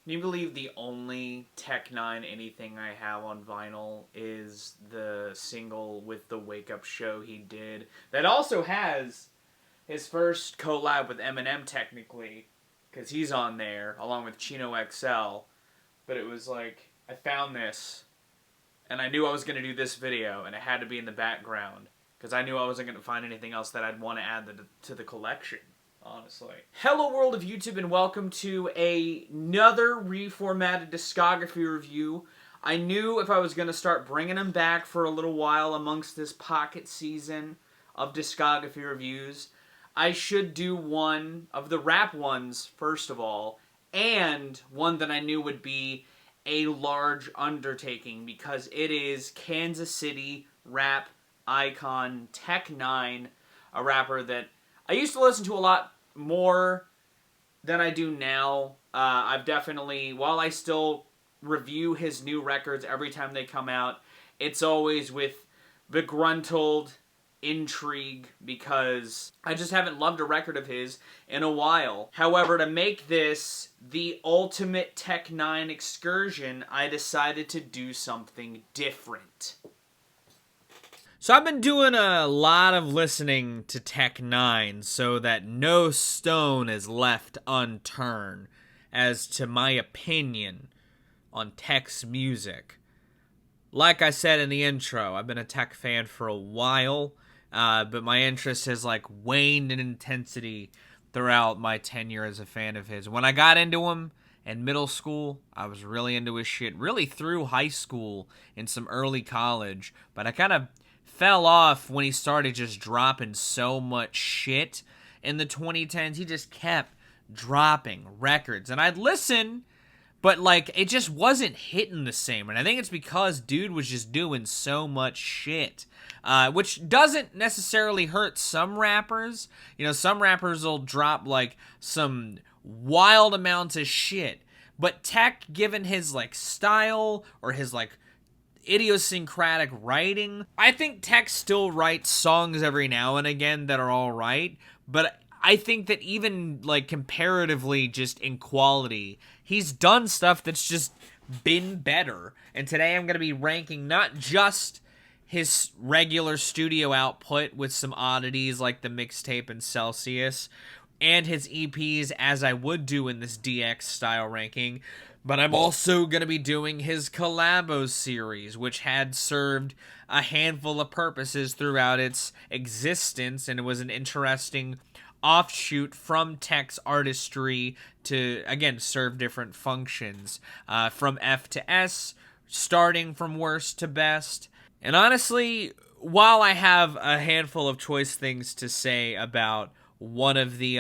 Can you believe the only Tech N9ne anything I have on vinyl is the single with the Wake Up show he did that also has his first collab with Eminem technically, because he's on there along with Chino XL. But it was like, I found this and I knew I was going to do this video and it had to be in the background because I knew I wasn't going to find anything else that I'd want to add to the collection. Honestly. Hello world of YouTube and welcome to another reformatted discography review. I knew if I was going to start bringing them back for a little while amongst this pocket season of discography reviews, I should do one of the rap ones first of all, and one that I knew would be a large undertaking because it is Kansas City rap icon Tech N9ne, a rapper that I used to listen to a lot more than I do now. I've definitely, while I still review his new records every time they come out, it's always with begruntled intrigue because I just haven't loved a record of his in a while. However, to make this the ultimate Tech N9ne excursion, I decided to do something different. So I've been doing a lot of listening to Tech N9ne so that no stone is left unturned as to my opinion on Tech's music. Like I said in the intro, I've been a Tech fan for a while, but my interest has waned in intensity throughout my tenure as a fan of his. When I got into him in middle school, I was really into his shit, really through high school and some early college, but I kind of fell off when he started just dropping so much shit in the 2010s. He just kept dropping records, and I'd listen, but it just wasn't hitting the same. And I think it's because dude was just doing so much shit, which doesn't necessarily hurt some rappers. You know, some rappers will drop some wild amounts of shit, but Tech, given his style or his idiosyncratic writing, I think Tech still writes songs every now and again that are alright, but I think that even comparatively just in quality, he's done stuff that's just been better. And today I'm going to be ranking not just his regular studio output with some oddities like the mixtape and Celsius and his EPs as I would do in this DX style ranking, but I'm also going to be doing his Collabos series, which had served a handful of purposes throughout its existence, and it was an interesting offshoot from Tech's artistry to, again, serve different functions, from F to S, starting from worst to best. And honestly, while I have a handful of choice things to say about one of the,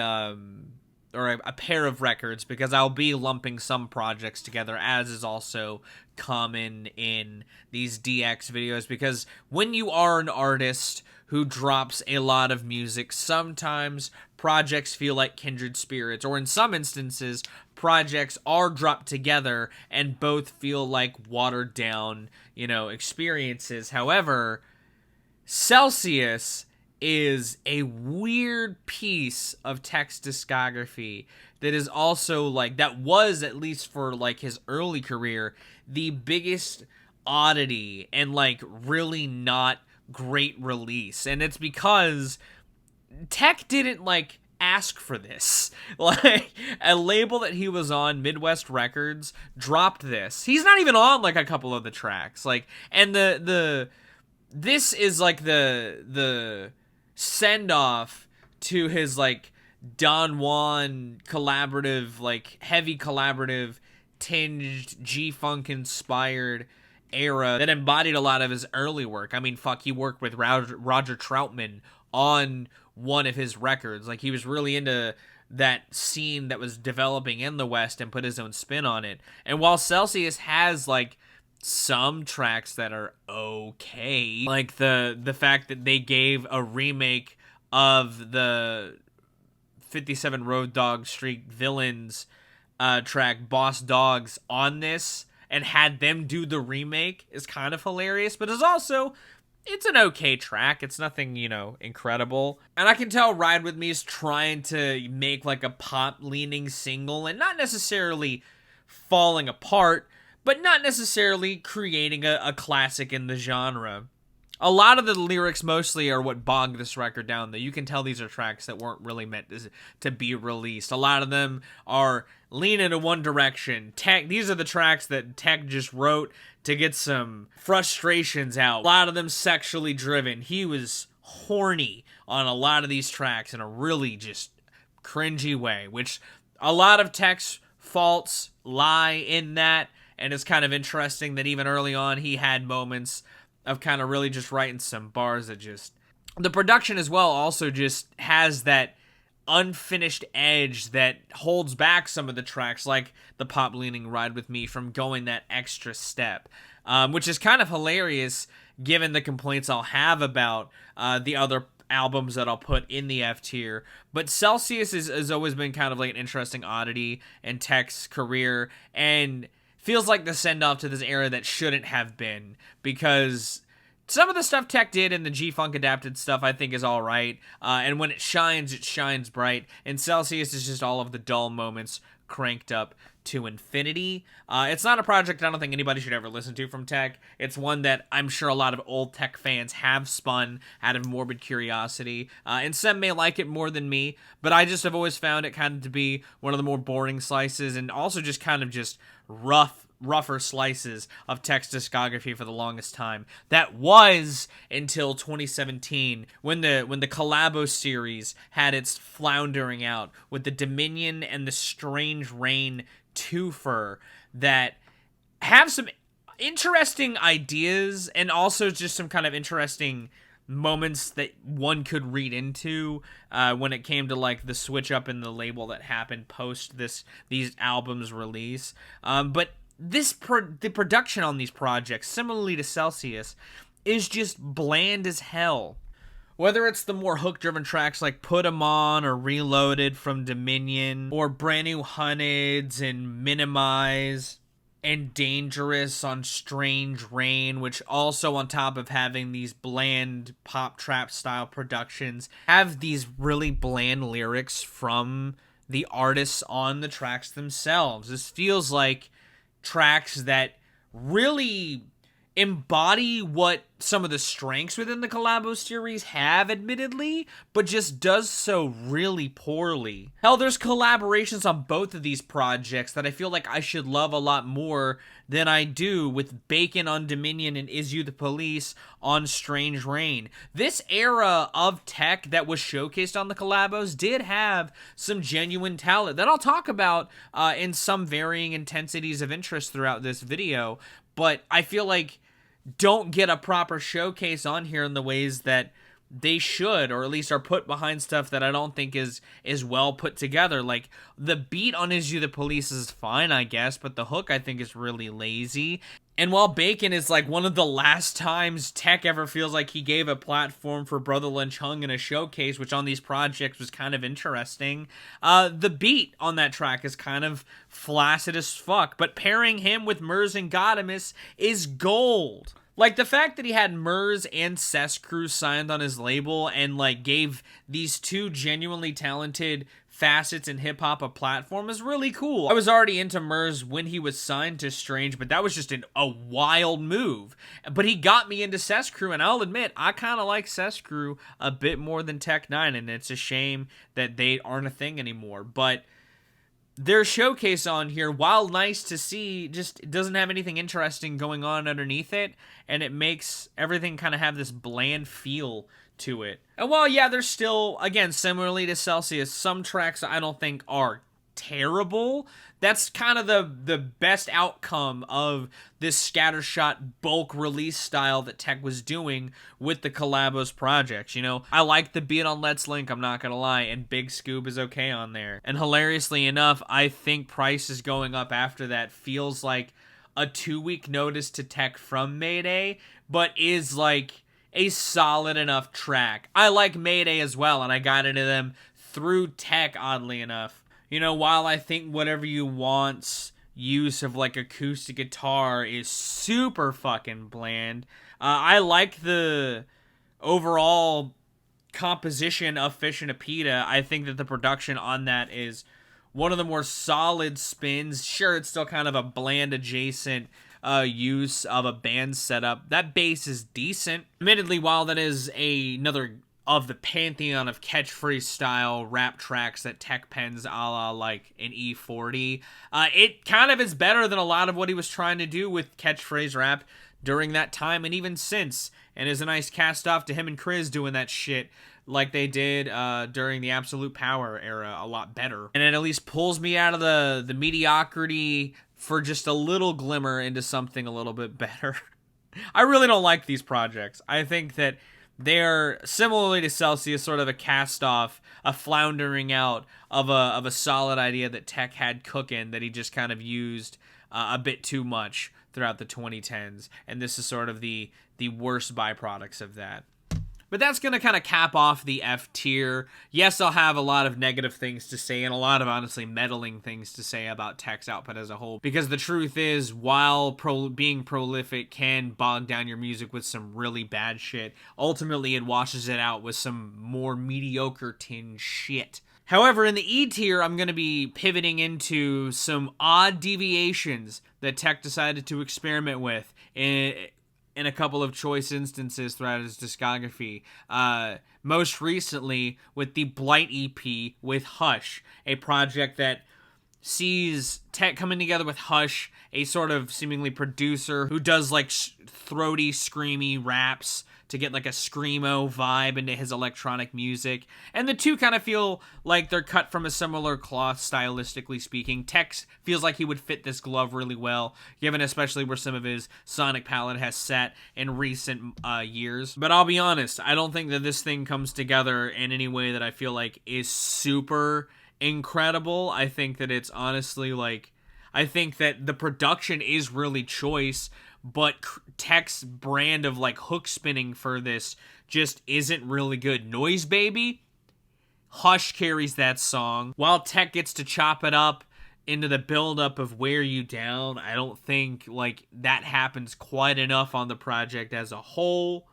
or a pair of records, because I'll be lumping some projects together, as is also common in these DX videos, because when you are an artist who drops a lot of music, sometimes projects feel like kindred spirits, or in some instances, projects are dropped together and both feel like watered down, experiences. However, Celsius is a weird piece of Tech's discography that is also that was, at least for his early career, the biggest oddity and really not great release. And it's because Tech didn't ask for this. A label that he was on, Midwest Records, dropped this. He's not even on a couple of the tracks. And this is the send-off to his Don Juan collaborative, heavy collaborative tinged G-Funk inspired era that embodied a lot of his early work. I mean, fuck, he worked with Roger Troutman on one of his records. He was really into that scene that was developing in the West and put his own spin on it. And while Celsius has some tracks that are okay, the fact that they gave a remake of the 57 Road Dogg Street Villains track Boss Dogs on this and had them do the remake is kind of hilarious, but it's an okay track. It's nothing, incredible. And I can tell Ride With Me is trying to make a pop leaning single and not necessarily falling apart, but not necessarily creating a classic in the genre. A lot of the lyrics mostly are what bogged this record down, though. You can tell these are tracks that weren't really meant to be released. A lot of them are leaning in one direction. These are the tracks that Tech just wrote to get some frustrations out. A lot of them sexually driven. He was horny on a lot of these tracks in a really just cringy way, which a lot of Tech's faults lie in that, and it's kind of interesting that even early on he had moments of kind of really just writing some bars that just... The production as well also just has that unfinished edge that holds back some of the tracks, like the pop-leaning Ride With Me, from going that extra step, which is kind of hilarious given the complaints I'll have about the other albums that I'll put in the F tier. But Celsius has always been kind of like an interesting oddity in Tech's career, and feels like the send-off to this era that shouldn't have been, because some of the stuff Tech did in the G-Funk adapted stuff I think is alright, and when it shines bright, and Celsius is just all of the dull moments cranked up to infinity. It's not a project I don't think anybody should ever listen to from Tech. It's one that I'm sure a lot of old Tech fans have spun out of morbid curiosity, and some may like it more than me, but I just have always found it kind of to be one of the more boring slices, and also just kind of just rougher slices of Tech's discography for the longest time. That was until 2017, when the Collabo series had its floundering out with the Dominion and the Strange Rain twofer that have some interesting ideas and also just some kind of interesting moments that one could read into when it came to like the switch up in the label that happened post these albums release. But the production on these projects, similarly to Celsius, is just bland as hell. Whether it's the more hook-driven tracks like Put 'Em On or Reloaded from Dominion, or Brand New Hunnids and Minimize and Dangerous on Strange Rain, which also, on top of having these bland pop trap style productions, have these really bland lyrics from the artists on the tracks themselves. This feels like tracks that really embody what some of the strengths within the Collabo series have, admittedly, but just does so really poorly. Hell, there's collaborations on both of these projects that I feel like I should love a lot more than I do, with Bacon on Dominion and Is You the Police on Strange Rain. This era of Tech that was showcased on the collabos did have some genuine talent that I'll talk about in some varying intensities of interest throughout this video, but I feel like don't get a proper showcase on here in the ways that they should, or at least are put behind stuff that I don't think is well put together. Like, the beat on Is You the Police is fine, I guess, but the hook I think is really lazy. And while Bacon is like one of the last times Tech ever feels like he gave a platform for Brother Lynch Hung in a showcase, which on these projects was kind of interesting, the beat on that track is kind of flaccid as fuck, but pairing him with Murs and Godimus is gold. Like, the fact that he had Murs and Cess Crew signed on his label and, like, gave these two genuinely talented facets in hip-hop a platform is really cool. I was already into Murs when he was signed to Strange, but that was just a wild move. But he got me into Cess Crew, and I'll admit, I kind of like Cess Crew a bit more than Tech N9ne, and it's a shame that they aren't a thing anymore. But their showcase on here, while nice to see, just doesn't have anything interesting going on underneath it, and it makes everything kind of have this bland feel to it. And while, yeah, there's still, again, similarly to Celsius, some tracks I don't think are terrible, that's kind of the best outcome of this scattershot bulk release style that Tech was doing with the Collabos projects. You know, I like the beat on Let's Link, I'm not gonna lie, and Big Scoop is okay on there. And hilariously enough, I think Price is going up after that feels like a 2-week notice to Tech from Mayday, but is like a solid enough track. I like Mayday as well, and I got into them through Tech, oddly enough. You know, while I think Whatever You Want's use of, like, acoustic guitar is super fucking bland, I like the overall composition of Fish and a Pita. I think that the production on that is one of the more solid spins. Sure, it's still kind of a bland adjacent use of a band setup. That bass is decent. Admittedly, while that is another of the pantheon of catchphrase style rap tracks that Tech pens a la like an E40, it kind of is better than a lot of what he was trying to do with catchphrase rap during that time and even since, and is a nice cast off to him and Chris doing that shit like they did during the Absolute Power era a lot better. And it at least pulls me out of the mediocrity for just a little glimmer into something a little bit better. I really don't like these projects. I think that they're, similarly to Celsius, sort of a cast-off, a floundering out of a solid idea that Tech had cooking that he just kind of used a bit too much throughout the 2010s, and this is sort of the worst byproducts of that. But that's going to kind of cap off the F tier. Yes, I'll have a lot of negative things to say and a lot of honestly meddling things to say about Tech's output as a whole. Because the truth is, while being prolific can bog down your music with some really bad shit, ultimately it washes it out with some more mediocre tinge shit. However, in the E tier, I'm going to be pivoting into some odd deviations that Tech decided to experiment with in a couple of choice instances throughout his discography. Most recently with the Blight EP with Hush, a project that sees Tech coming together with Hush, a sort of seemingly producer who does like throaty, screamy raps to get like a screamo vibe into his electronic music. And the two kind of feel like they're cut from a similar cloth, stylistically speaking. Tex feels like he would fit this glove really well, given especially where some of his sonic palette has sat in recent years. But I'll be honest, I don't think that this thing comes together in any way that I feel like is super incredible. I think that it's honestly like, I think that the production is really choice, but Tech's brand of like hook spinning for this just isn't really good. Noise Baby, Hush carries that song, while Tech gets to chop it up into the buildup of Wear You Down. I don't think like that happens quite enough on the project as a whole.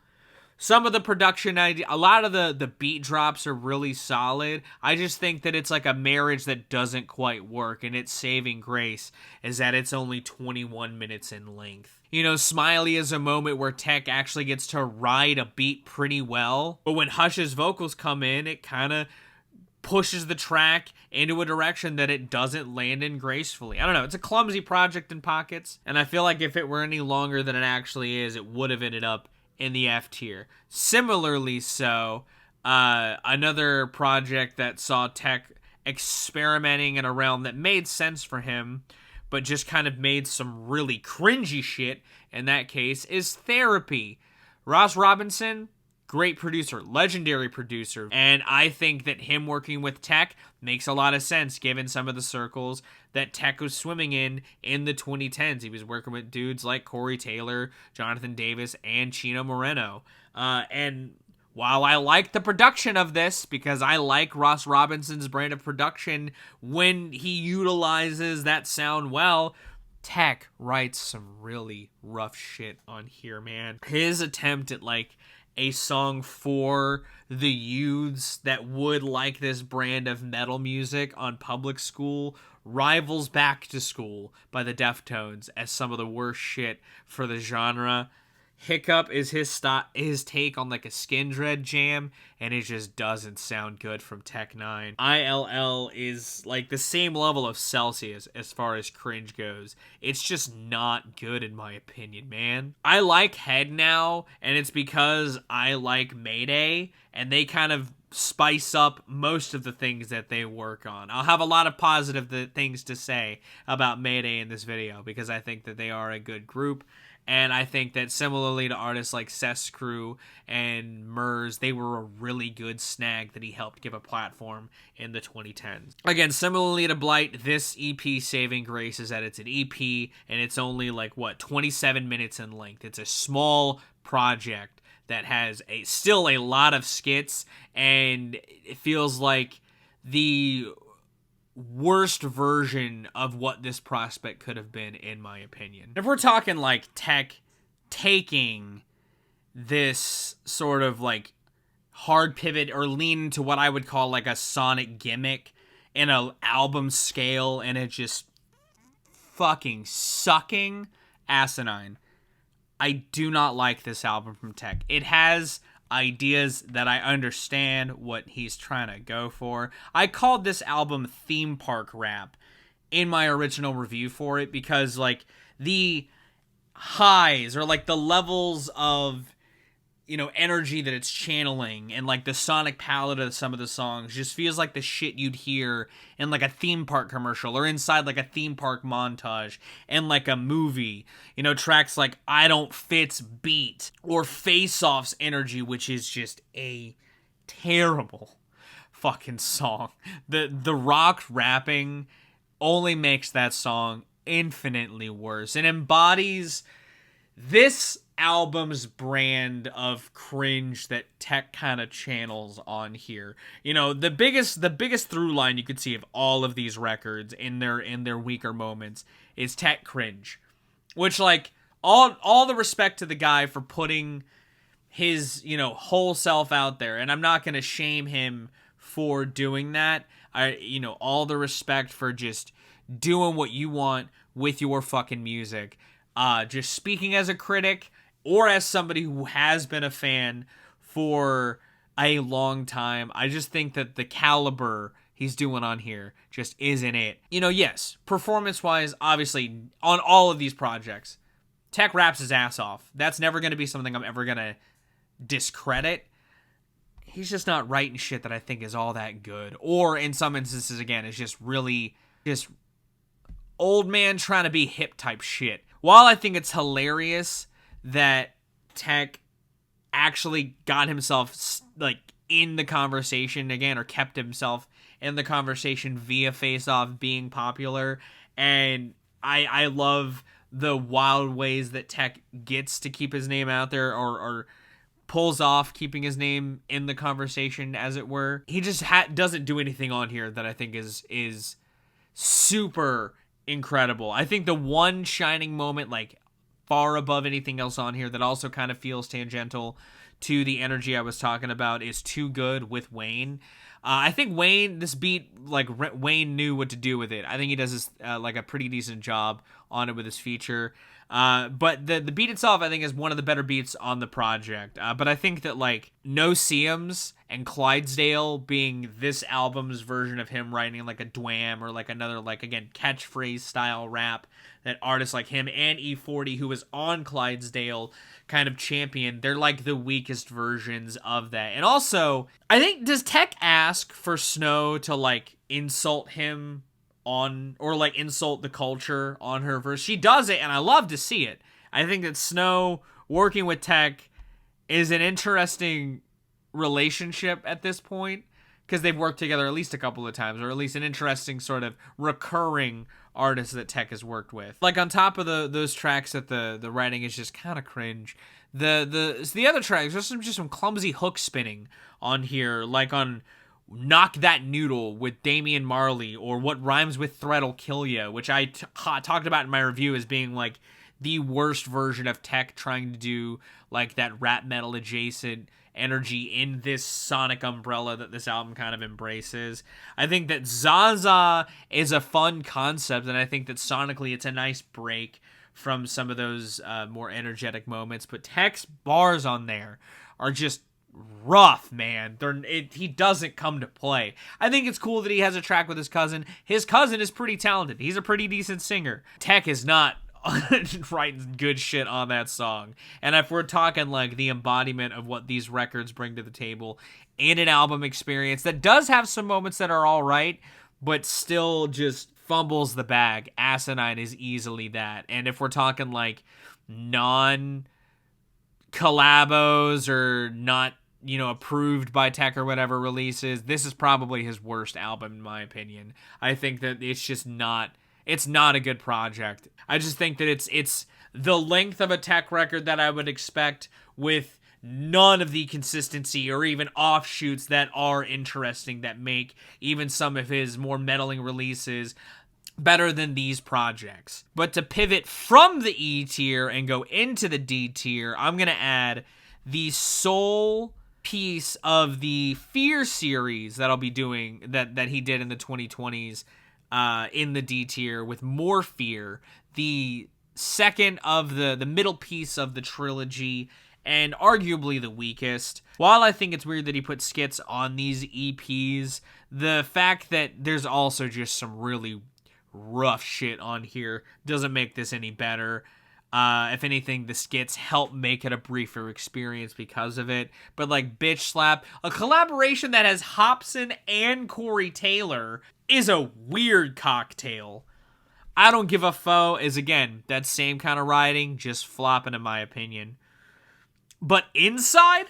Some of the production idea, a lot of the beat drops are really solid. I just think that it's like a marriage that doesn't quite work, and its saving grace is that it's only 21 minutes in length. You know, Smiley is a moment where Tech actually gets to ride a beat pretty well, but when Hush's vocals come in, it kind of pushes the track into a direction that it doesn't land in gracefully. I don't know, it's a clumsy project in pockets, and I feel like if it were any longer than it actually is, it would have ended up in the F tier. Similarly so, another project that saw Tech experimenting in a realm that made sense for him, but just kind of made some really cringy shit in that case, is Therapy. Ross Robinson, great producer, legendary producer, and I think that him working with Tech makes a lot of sense given some of the circles that Tech was swimming in the 2010s. He was working with dudes like Corey Taylor, Jonathan Davis, and Chino Moreno. And while I like the production of this, because I like Ross Robinson's brand of production when he utilizes that sound well, Tech writes some really rough shit on here, man. His attempt at like a song for the youths that would like this brand of metal music on Public School rivals Back to School by the Deftones as some of the worst shit for the genre. Hiccup is his take on like a Skin Dread jam, and it just doesn't sound good from Tech N9ne. ILL is like the same level of Celsius as far as cringe goes. It's just not good in my opinion, man. I like Head Now, and it's because I like Mayday, and they kind of spice up most of the things that they work on. I'll have a lot of positive things to say about Mayday in this video, because I think that they are a good group. And I think that similarly to artists like Seth's Crew and Murs, they were a really good snag that he helped give a platform in the 2010s. Again, similarly to Blight, this EP saving grace is that it's an EP and it's only like, 27 minutes in length. It's a small project that has still a lot of skits, and it feels like the worst version of what this prospect could have been, in my opinion. If we're talking like Tech taking this sort of like hard pivot or lean to what I would call like a sonic gimmick in an album scale, and it just fucking sucking asinine. I do not like this album from Tech. It has ideas that I understand what he's trying to go for. I called this album theme park rap in my original review for it because, like, the highs or like the levels of, you know, energy that it's channeling and like the sonic palette of some of the songs just feels like the shit you'd hear in like a theme park commercial or inside like a theme park montage and like a movie. You know, tracks like I Don't Fit's Beat or Face Off's Energy, which is just a terrible fucking song. The rock rapping only makes that song infinitely worse and embodies this album's brand of cringe that Tech kind of channels on here. You know, the biggest through line you could see of all of these records in their weaker moments is Tech cringe, which, like, all the respect to the guy for putting his, you know, whole self out there, and I'm not going to shame him for doing that. You know, all the respect for just doing what you want with your fucking music. Just speaking as a critic or as somebody who has been a fan for a long time, I just think that the caliber he's doing on here just isn't it. You know, yes, performance-wise, obviously, on all of these projects, Tech raps his ass off. That's never going to be something I'm ever going to discredit. He's just not writing shit that I think is all that good. Or in some instances, again, it's just really just old man trying to be hip type shit. While I think it's hilarious that Tech actually got himself like in the conversation again, or kept himself in the conversation via Face Off being popular, and I love the wild ways that Tech gets to keep his name out there, or pulls off keeping his name in the conversation, as it were. He just doesn't do anything on here that I think is super incredible. I think the one shining moment, like far above anything else on here, that also kind of feels tangential to the energy I was talking about, is Too Good with Wayne. I think Wayne, this beat, like Wayne knew what to do with it. I think he does this like a pretty decent job on it with his feature. But the beat itself, I think, is one of the better beats on the project. But I think that, like, No Seams and Clydesdale being this album's version of him writing like a Dwam or like another, like, again, catchphrase style rap that artists like him and E40, who was on Clydesdale, kind of champion, they're like the weakest versions of that. And also, I think, does Tech ask for Snow to like insult him on, or like insult the culture on her verse? She does it, and I love to see it. I think that Snow working with Tech is an interesting relationship at this point, because they've worked together at least a couple of times, or at least an interesting sort of recurring artist that Tech has worked with. Like, on top of those tracks that the writing is just kind of cringe, the other tracks, there's just some clumsy hook spinning on here, like on Knock That Noodle with Damian Marley, or What Rhymes with Threat'll Kill Ya, which I talked about in my review as being like the worst version of Tech trying to do like that rap metal adjacent energy in this sonic umbrella that this album kind of embraces. I think that Zaza is a fun concept, and I think that sonically it's a nice break from some of those more energetic moments, but Tech's bars on there are just rough, man. He doesn't come to play. I think it's cool that he has a track with his cousin. His cousin is pretty talented. He's a pretty decent singer. Tech is not writing good shit on that song. And if we're talking like the embodiment of what these records bring to the table in an album experience that does have some moments that are all right, but still just fumbles the bag, Asinine is easily that. And if we're talking like non-collabos or not, you know, approved by Tech or whatever releases, this is probably his worst album in my opinion. I think that it's just not, it's not a good project. I just think that it's the length of a Tech record that I would expect, with none of the consistency or even offshoots that are interesting, that make even some of his more meddling releases better than these projects. But to pivot from the E tier and go into the D tier, I'm going to add the sole piece of the Fear series that I'll be doing, that he did in the 2020s in the D tier with more Fear, the second of the middle piece of the trilogy, and arguably the weakest. While I think it's weird that he put skits on these EPs, the fact that there's also just some really rough shit on here doesn't make this any better. If anything, the skits help make it a briefer experience because of it. But like Bitch Slap, a collaboration that has Hobson and Corey Taylor, is a weird cocktail. I Don't Give a Foe is, again, that same kind of writing, just flopping in my opinion. But Inside,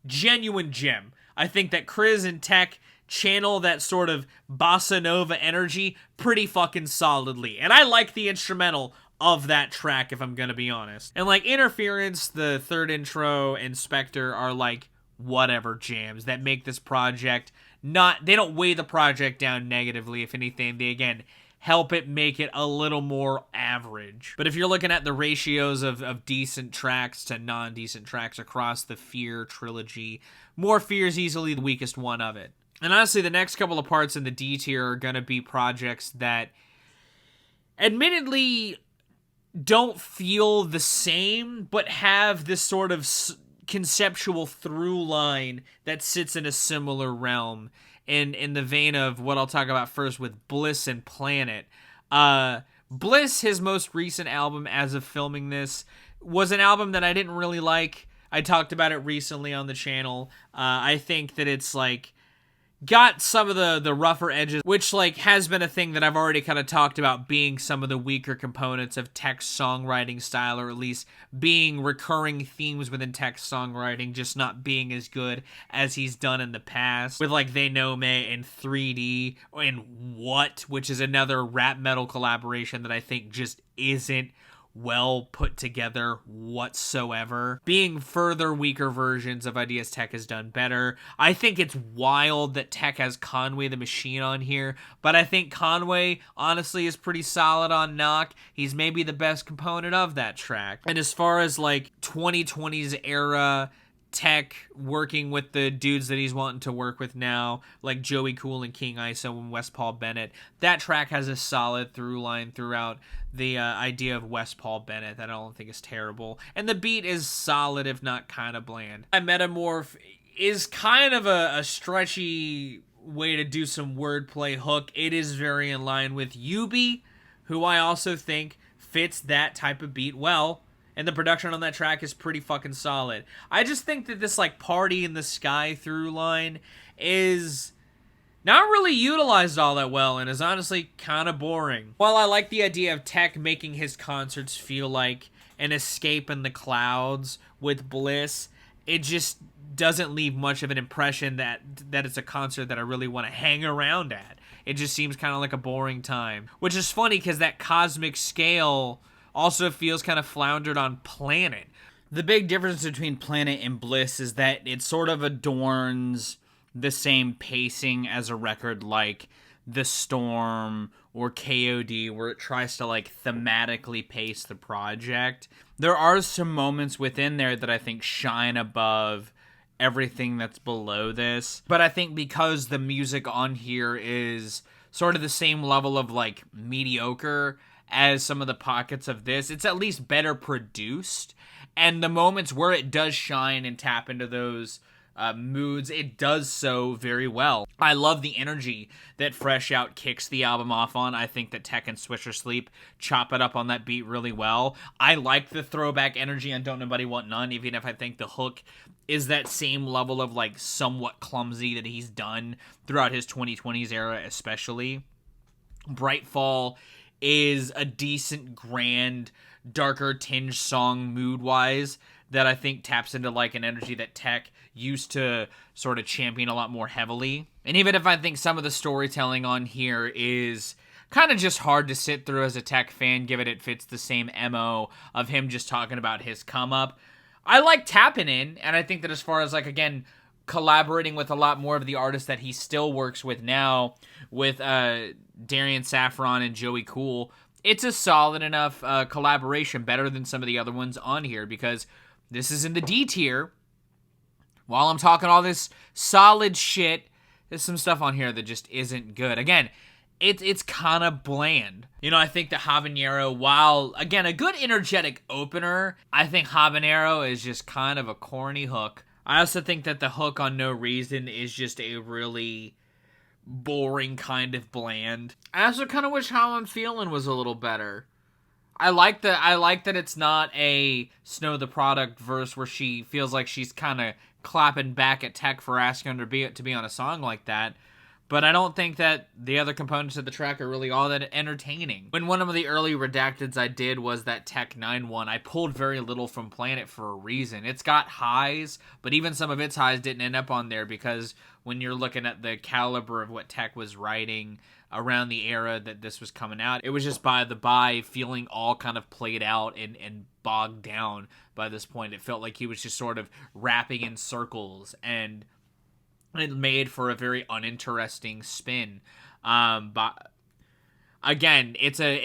genuine gem. I think that Chris and Tech channel that sort of bossa nova energy pretty fucking solidly. And I like the instrumental of that track, if I'm gonna be honest. And like Interference, the third intro, and Spectre are like whatever jams that make this project they don't weigh the project down negatively. If anything, they again help it make it a little more average. But if you're looking at the ratios of decent tracks to non-decent tracks across the Fear trilogy, More Fear is easily the weakest one of it. And honestly, the next couple of parts in the D tier are gonna be projects that admittedly don't feel the same, but have this sort of conceptual through line that sits in a similar realm. In the vein of what I'll talk about first with Bliss and Planet. Bliss, his most recent album as of filming this, was an album that I didn't really like. I talked about it recently on the channel. I think that it's like got some of the rougher edges, which like has been a thing that I've already kind of talked about being some of the weaker components of Tech's songwriting style, or at least being recurring themes within Tech's songwriting, just not being as good as he's done in the past. With like They Know Me and 3D and What, which is another rap metal collaboration that I think just isn't well put together whatsoever. Being further weaker versions of ideas Tech has done better. I think it's wild that Tech has Conway the Machine on here, but I think Conway honestly is pretty solid on Knock. He's maybe the best component of that track. And as far as like 2020s era Tech working with the dudes that he's wanting to work with now, like Joey Cool and King ISO and West Paul Bennett, that track has a solid through line throughout the idea of West Paul Bennett that I don't think is terrible. And the beat is solid, if not kind of bland. Metamorph is kind of a stretchy way to do some wordplay hook. It is very in line with Yubi, who I also think fits that type of beat well. And the production on that track is pretty fucking solid. I just think that this like Party in the Sky through line is not really utilized all that well and is honestly kind of boring. While I like the idea of Tech making his concerts feel like an escape in the clouds with Bliss, it just doesn't leave much of an impression that it's a concert that I really want to hang around at. It just seems kind of like a boring time. Which is funny because that cosmic scale also feels kind of floundered on Planet. The big difference between Planet and Bliss is that it sort of adorns the same pacing as a record like The Storm or KOD, where it tries to like thematically pace the project. There are some moments within there that I think shine above everything that's below this, but I think because the music on here is sort of the same level of like mediocre as some of the pockets of this, it's at least better produced, and the moments where it does shine and tap into those moods, it does so very well. I love the energy that Fresh Out kicks the album off on. I think that Tech and Swisher Sleep chop it up on that beat really well. I like the throwback energy on Don't Nobody Want None, even if I think the hook is that same level of like somewhat clumsy that he's done throughout his 2020s era especially. Brightfall is a decent, grand, darker tinge song mood-wise that I think taps into like an energy that Tech used to sort of champion a lot more heavily. And even if I think some of the storytelling on here is kind of just hard to sit through as a Tech fan, given it fits the same MO of him just talking about his come-up, I like tapping in, and I think that as far as like, again, collaborating with a lot more of the artists that he still works with now, with Darian Saffron and Joey Cool, it's a solid enough collaboration, better than some of the other ones on here, because this is in the D tier While I'm talking all this solid shit, there's some stuff on here that just isn't good. Again, it's kind of bland. You know, I think the Habanero, while, again, a good energetic opener, I think Habanero is just kind of a corny hook. I also think that the hook on No Reason is just a really boring kind of bland. I also kind of wish How I'm Feeling was a little better. I like that it's not a Snow the Product verse where she feels like she's kind of clapping back at Tech for asking her to be on a song like that. But I don't think that the other components of the track are really all that entertaining. When one of the early redacteds I did was that Tech N9ne one, I pulled very little from Planet for a reason. It's got highs, but even some of its highs didn't end up on there because when you're looking at the caliber of what Tech was writing around the era that this was coming out, it was just by the by feeling all kind of played out and bogged down by this point. It felt like he was just sort of rapping in circles, and it made for a very uninteresting spin. But again, it's an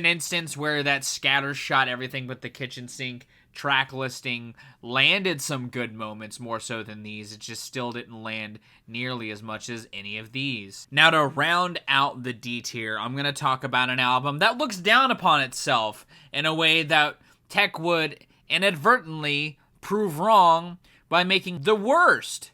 instance where that scattershot everything but the kitchen sink track listing landed some good moments more so than these. It just still didn't land nearly as much as any of these. Now, to round out the D tier, I'm going to talk about an album that looks down upon itself in a way that Tech would inadvertently prove wrong by making the worst.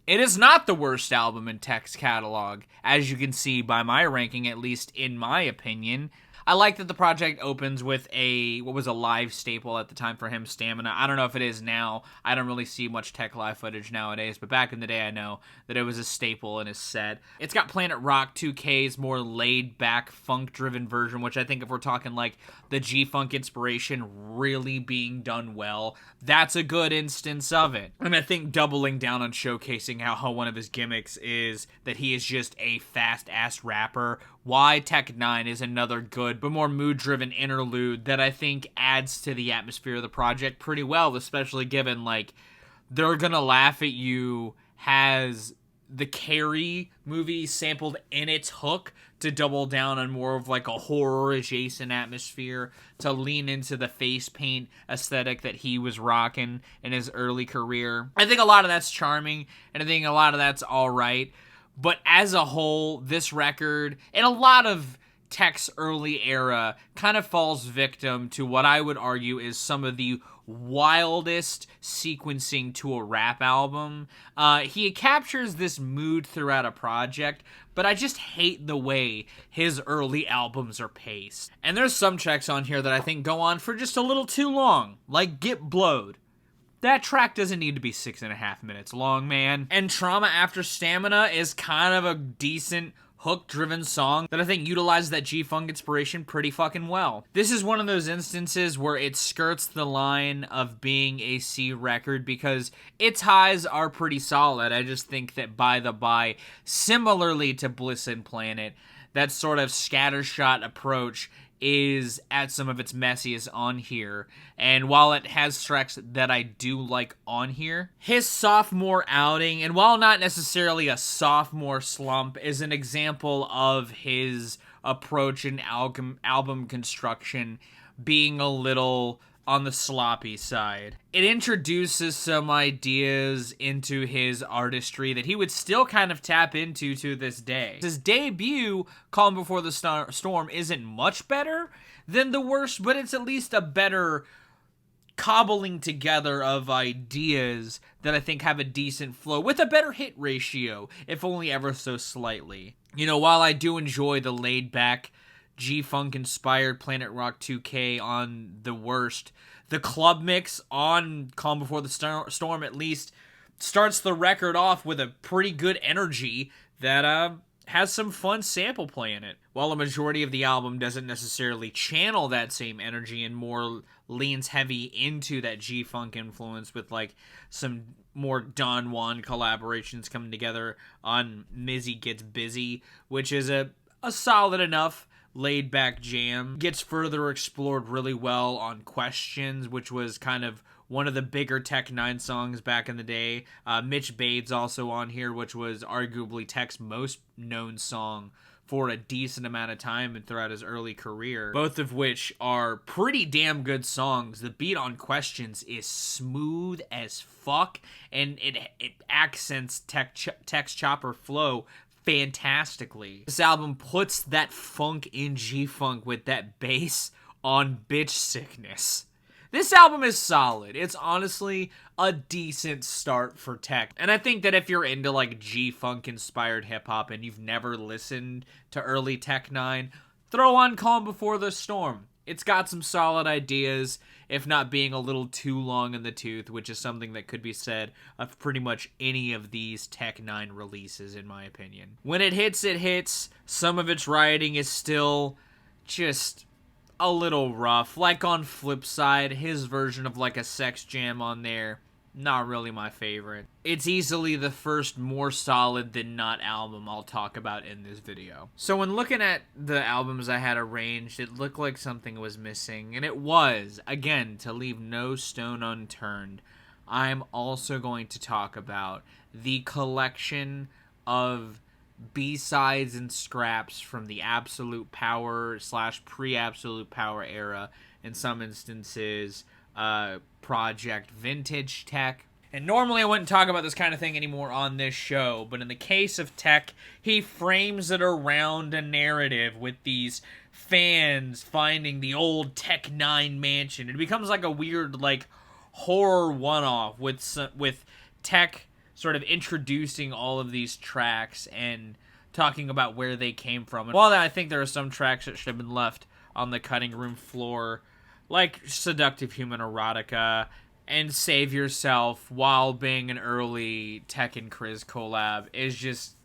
It is not the worst album in Tech's catalog, as you can see by my ranking, at least in my opinion. I like that the project opens with what was a live staple at the time for him, Stamina. I don't know if it is now. I don't really see much Tech live footage nowadays, but back in the day I know that it was a staple in his set. It's got Planet Rock 2K's more laid-back, funk-driven version, which I think if we're talking like the G-Funk inspiration really being done well, that's a good instance of it. And I think doubling down on showcasing how one of his gimmicks is that he is just a fast-ass rapper. Why Tech N9ne is another good but more mood-driven interlude that I think adds to the atmosphere of the project pretty well, especially given, like, They're Gonna Laugh at You has the Carrie movie sampled in its hook to double down on more of like a horror-adjacent atmosphere, to lean into the face paint aesthetic that he was rocking in his early career. I think a lot of that's charming, and I think a lot of that's all right. But as a whole, this record, and a lot of Tech's early era, kind of falls victim to what I would argue is some of the wildest sequencing to a rap album. He captures this mood throughout a project, but I just hate the way his early albums are paced. And there's some tracks on here that I think go on for just a little too long, like Get Blowed. That track doesn't need to be 6.5 minutes long, man. And Trauma After Stamina is kind of a decent hook-driven song that I think utilizes that G-Funk inspiration pretty fucking well. This is one of those instances where it skirts the line of being a C record because its highs are pretty solid. I just think that by the by, similarly to Bliss and Planet, that sort of scattershot approach is at some of its messiest on here. And while it has tracks that I do like on here, his sophomore outing, and while not necessarily a sophomore slump, is an example of his approach in album construction being a little on the sloppy side. It introduces some ideas into his artistry that he would still kind of tap into to this day. His debut, Calm Before the Storm, isn't much better than the worst, but it's at least a better cobbling together of ideas that I think have a decent flow with a better hit ratio, if only ever so slightly. You know, while I do enjoy the laid-back G-Funk inspired Planet Rock 2K on The Worst, the club mix on Calm Before the Storm at least starts the record off with a pretty good energy that has some fun sample play in it. While a majority of the album doesn't necessarily channel that same energy and more leans heavy into that G-Funk influence with like some more Don Juan collaborations coming together on Mizzy Gets Busy, which is a solid enough laid-back jam. Gets further explored really well on Questions, which was kind of one of the bigger Tech N9ne songs back in the day. Mitch Bade's also on here, which was arguably Tech's most known song for a decent amount of time and throughout his early career, both of which are pretty damn good songs. The beat on Questions is smooth as fuck, and it accents Tech's chopper flow fantastically. This album puts that funk in G-Funk with that bass on Bitch Sickness. This album is solid. It's honestly a decent start for Tech. And I think that if you're into like G-Funk inspired hip-hop and you've never listened to early Tech N9ne, throw on Calm Before the Storm. It's got some solid ideas, if not being a little too long in the tooth, which is something that could be said of pretty much any of these Tech N9ne releases, in my opinion. When it hits, it hits. Some of its writing is still just a little rough. Like on Flipside, his version of like a sex jam on there, not really my favorite. It's easily the first more solid than not album I'll talk about in this video. So when looking at the albums I had arranged, it looked like something was missing, and it was. Again, to leave no stone unturned, I'm also going to talk about the collection of B-sides and scraps from the Absolute Power / pre-Absolute Power era, in some instances, Project Vintage Tech. And normally I wouldn't talk about this kind of thing anymore on this show, but in the case of Tech, he frames it around a narrative with these fans finding the old Tech N9ne mansion. It becomes like a weird, like, horror one-off with Tech sort of introducing all of these tracks and talking about where they came from. And while I think there are some tracks that should have been left on the cutting room floor, like Seductive Human Erotica and Save Yourself, while being an early Tech and Chris collab, is just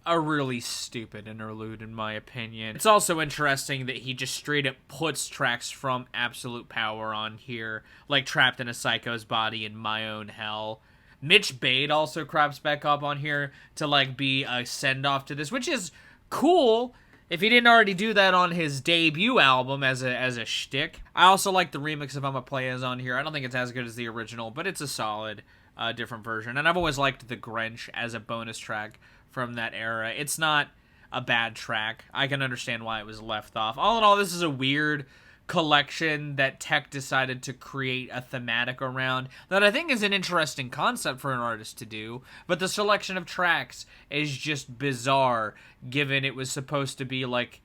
a really stupid interlude in my opinion. It's also interesting that he just straight up puts tracks from Absolute Power on here, like Trapped in a Psycho's Body and My Own Hell. Mitch Bade also crops back up on here to like be a send-off to this, which is cool if he didn't already do that on his debut album as a shtick. I also like the remix of I'ma Play As on here. I don't think it's as good as the original, but it's a solid different version. And I've always liked the Grinch as a bonus track from that era. It's not a bad track. I can understand why it was left off. All in all, this is a weird collection that Tech decided to create a thematic around that I think is an interesting concept for an artist to do, but the selection of tracks is just bizarre, given it was supposed to be like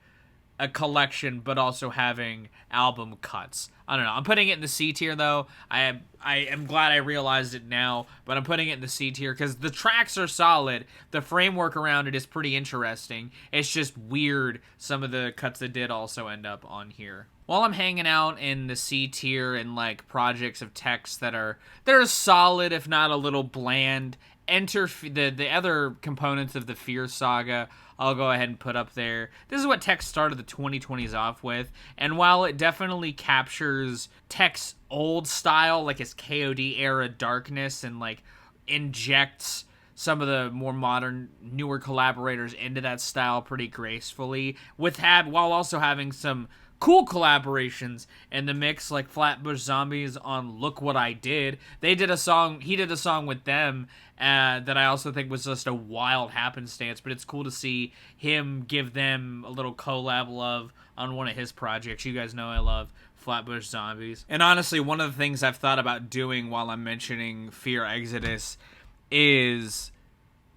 a collection but also having album cuts. I don't know. I'm putting it in the C tier though. I am glad I realized it now, but I'm putting it in the C tier because the tracks are solid. The framework around it is pretty interesting. It's just weird some of the cuts that did also end up on here. While I'm hanging out in the C tier and like projects of text that are solid if not a little bland, enter the other components of the Fear saga. I'll go ahead and put up there. This is what Tech started the 2020s off with, and while it definitely captures Tech's old style, like his KOD era darkness, and like injects some of the more modern, newer collaborators into that style pretty gracefully, while also having some cool collaborations in the mix, like Flatbush Zombies on Look What I Did. He did a song with them that I also think was just a wild happenstance, but it's cool to see him give them a little collab love on one of his projects. You guys know I love Flatbush Zombies. And honestly, one of the things I've thought about doing while I'm mentioning Fear Exodus is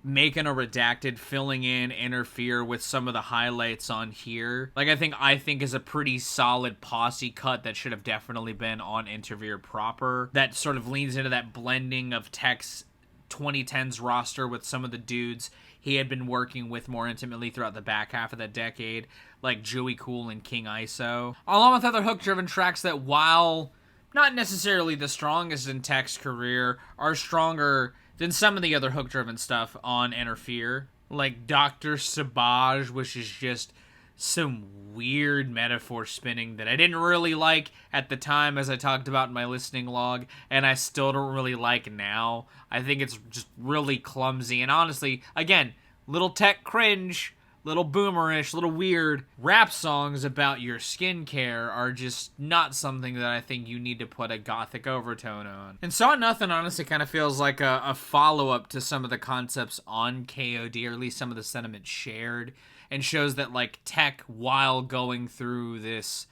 making a redacted, filling in Interfere with some of the highlights on here. Like, I think is a pretty solid posse cut that should have definitely been on Interfere proper. That sort of leans into that blending of Tech's 2010s roster with some of the dudes he had been working with more intimately throughout the back half of that decade, like Joey Cool and King ISO. Along with other hook-driven tracks that, while not necessarily the strongest in Tech's career, are stronger than some of the other hook-driven stuff on Interfere, like Dr. Sabaj, which is just some weird metaphor spinning that I didn't really like at the time, as I talked about in my listening log, and I still don't really like now. I think it's just really clumsy, and honestly, again, little Tech cringe, little boomerish, little weird. Rap songs about your skincare are just not something that I think you need to put a gothic overtone on. And Saw Nothing honestly kind of feels like a follow-up to some of the concepts on KOD, or at least some of the sentiment shared. and shows that like Tech, while going through this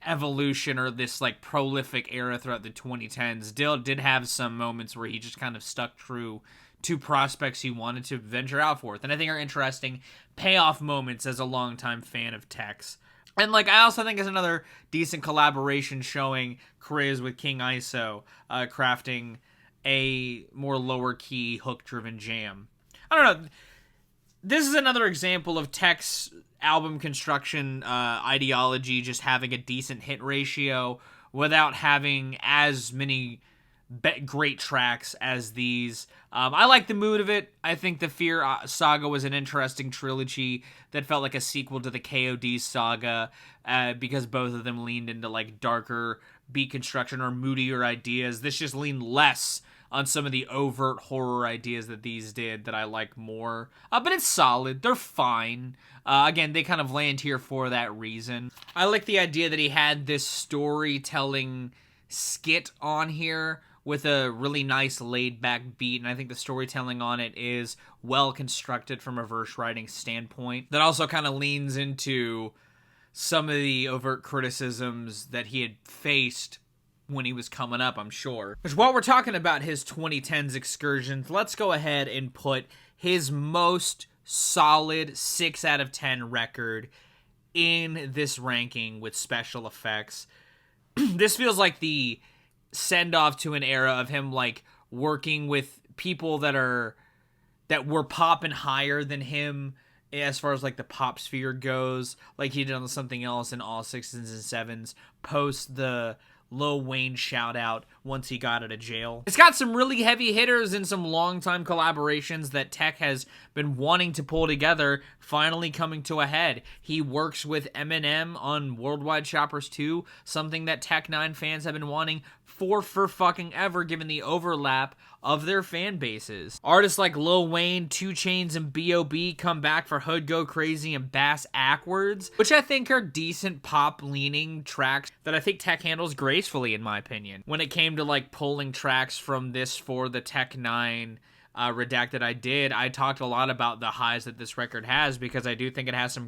evolution or this like prolific era throughout the 2010s, did have some moments where he just kind of stuck true to prospects he wanted to venture out forth, and I think are interesting payoff moments as a longtime fan of Tech's. And like I also think is another decent collaboration showing Chris with King ISO crafting a more lower key hook driven jam. I don't know. This is another example of Tech's album construction ideology just having a decent hit ratio without having as many great tracks as these. I like the mood of it. I think the Fear saga was an interesting trilogy that felt like a sequel to the KOD saga because both of them leaned into like darker beat construction or moodier ideas. This just leaned less on some of the overt horror ideas that these did that I like more. But it's solid. They're fine. Again, they kind of land here for that reason. I like the idea that he had this storytelling skit on here with a really nice laid-back beat, and I think the storytelling on it is well constructed from a verse writing standpoint. That also kind of leans into some of the overt criticisms that he had faced when he was coming up, I'm sure. Which, while we're talking about his 2010s excursions, let's go ahead and put his most solid 6 out of 10 record in this ranking with special effects. This feels like the send off to an era of him like working with people that were popping higher than him as far as like the pop sphere goes, like he did on something else in all 6s and 7s post the Lil Wayne shout out once he got out of jail. It's got some really heavy hitters and some long-time collaborations that Tech has been wanting to pull together, finally coming to a head. He works with Eminem on Worldwide Shoppers 2, something that Tech N9ne fans have been wanting for fucking ever, given the overlap of their fan bases. Artists like Lil Wayne, 2 Chainz, and B.O.B. come back for Hood Go Crazy and Bass Ackwards, which I think are decent pop-leaning tracks that I think Tech handles gracefully, in my opinion. When it came to like pulling tracks from this for the Tech N9ne Redacted I talked a lot about the highs that this record has, because I do think it has some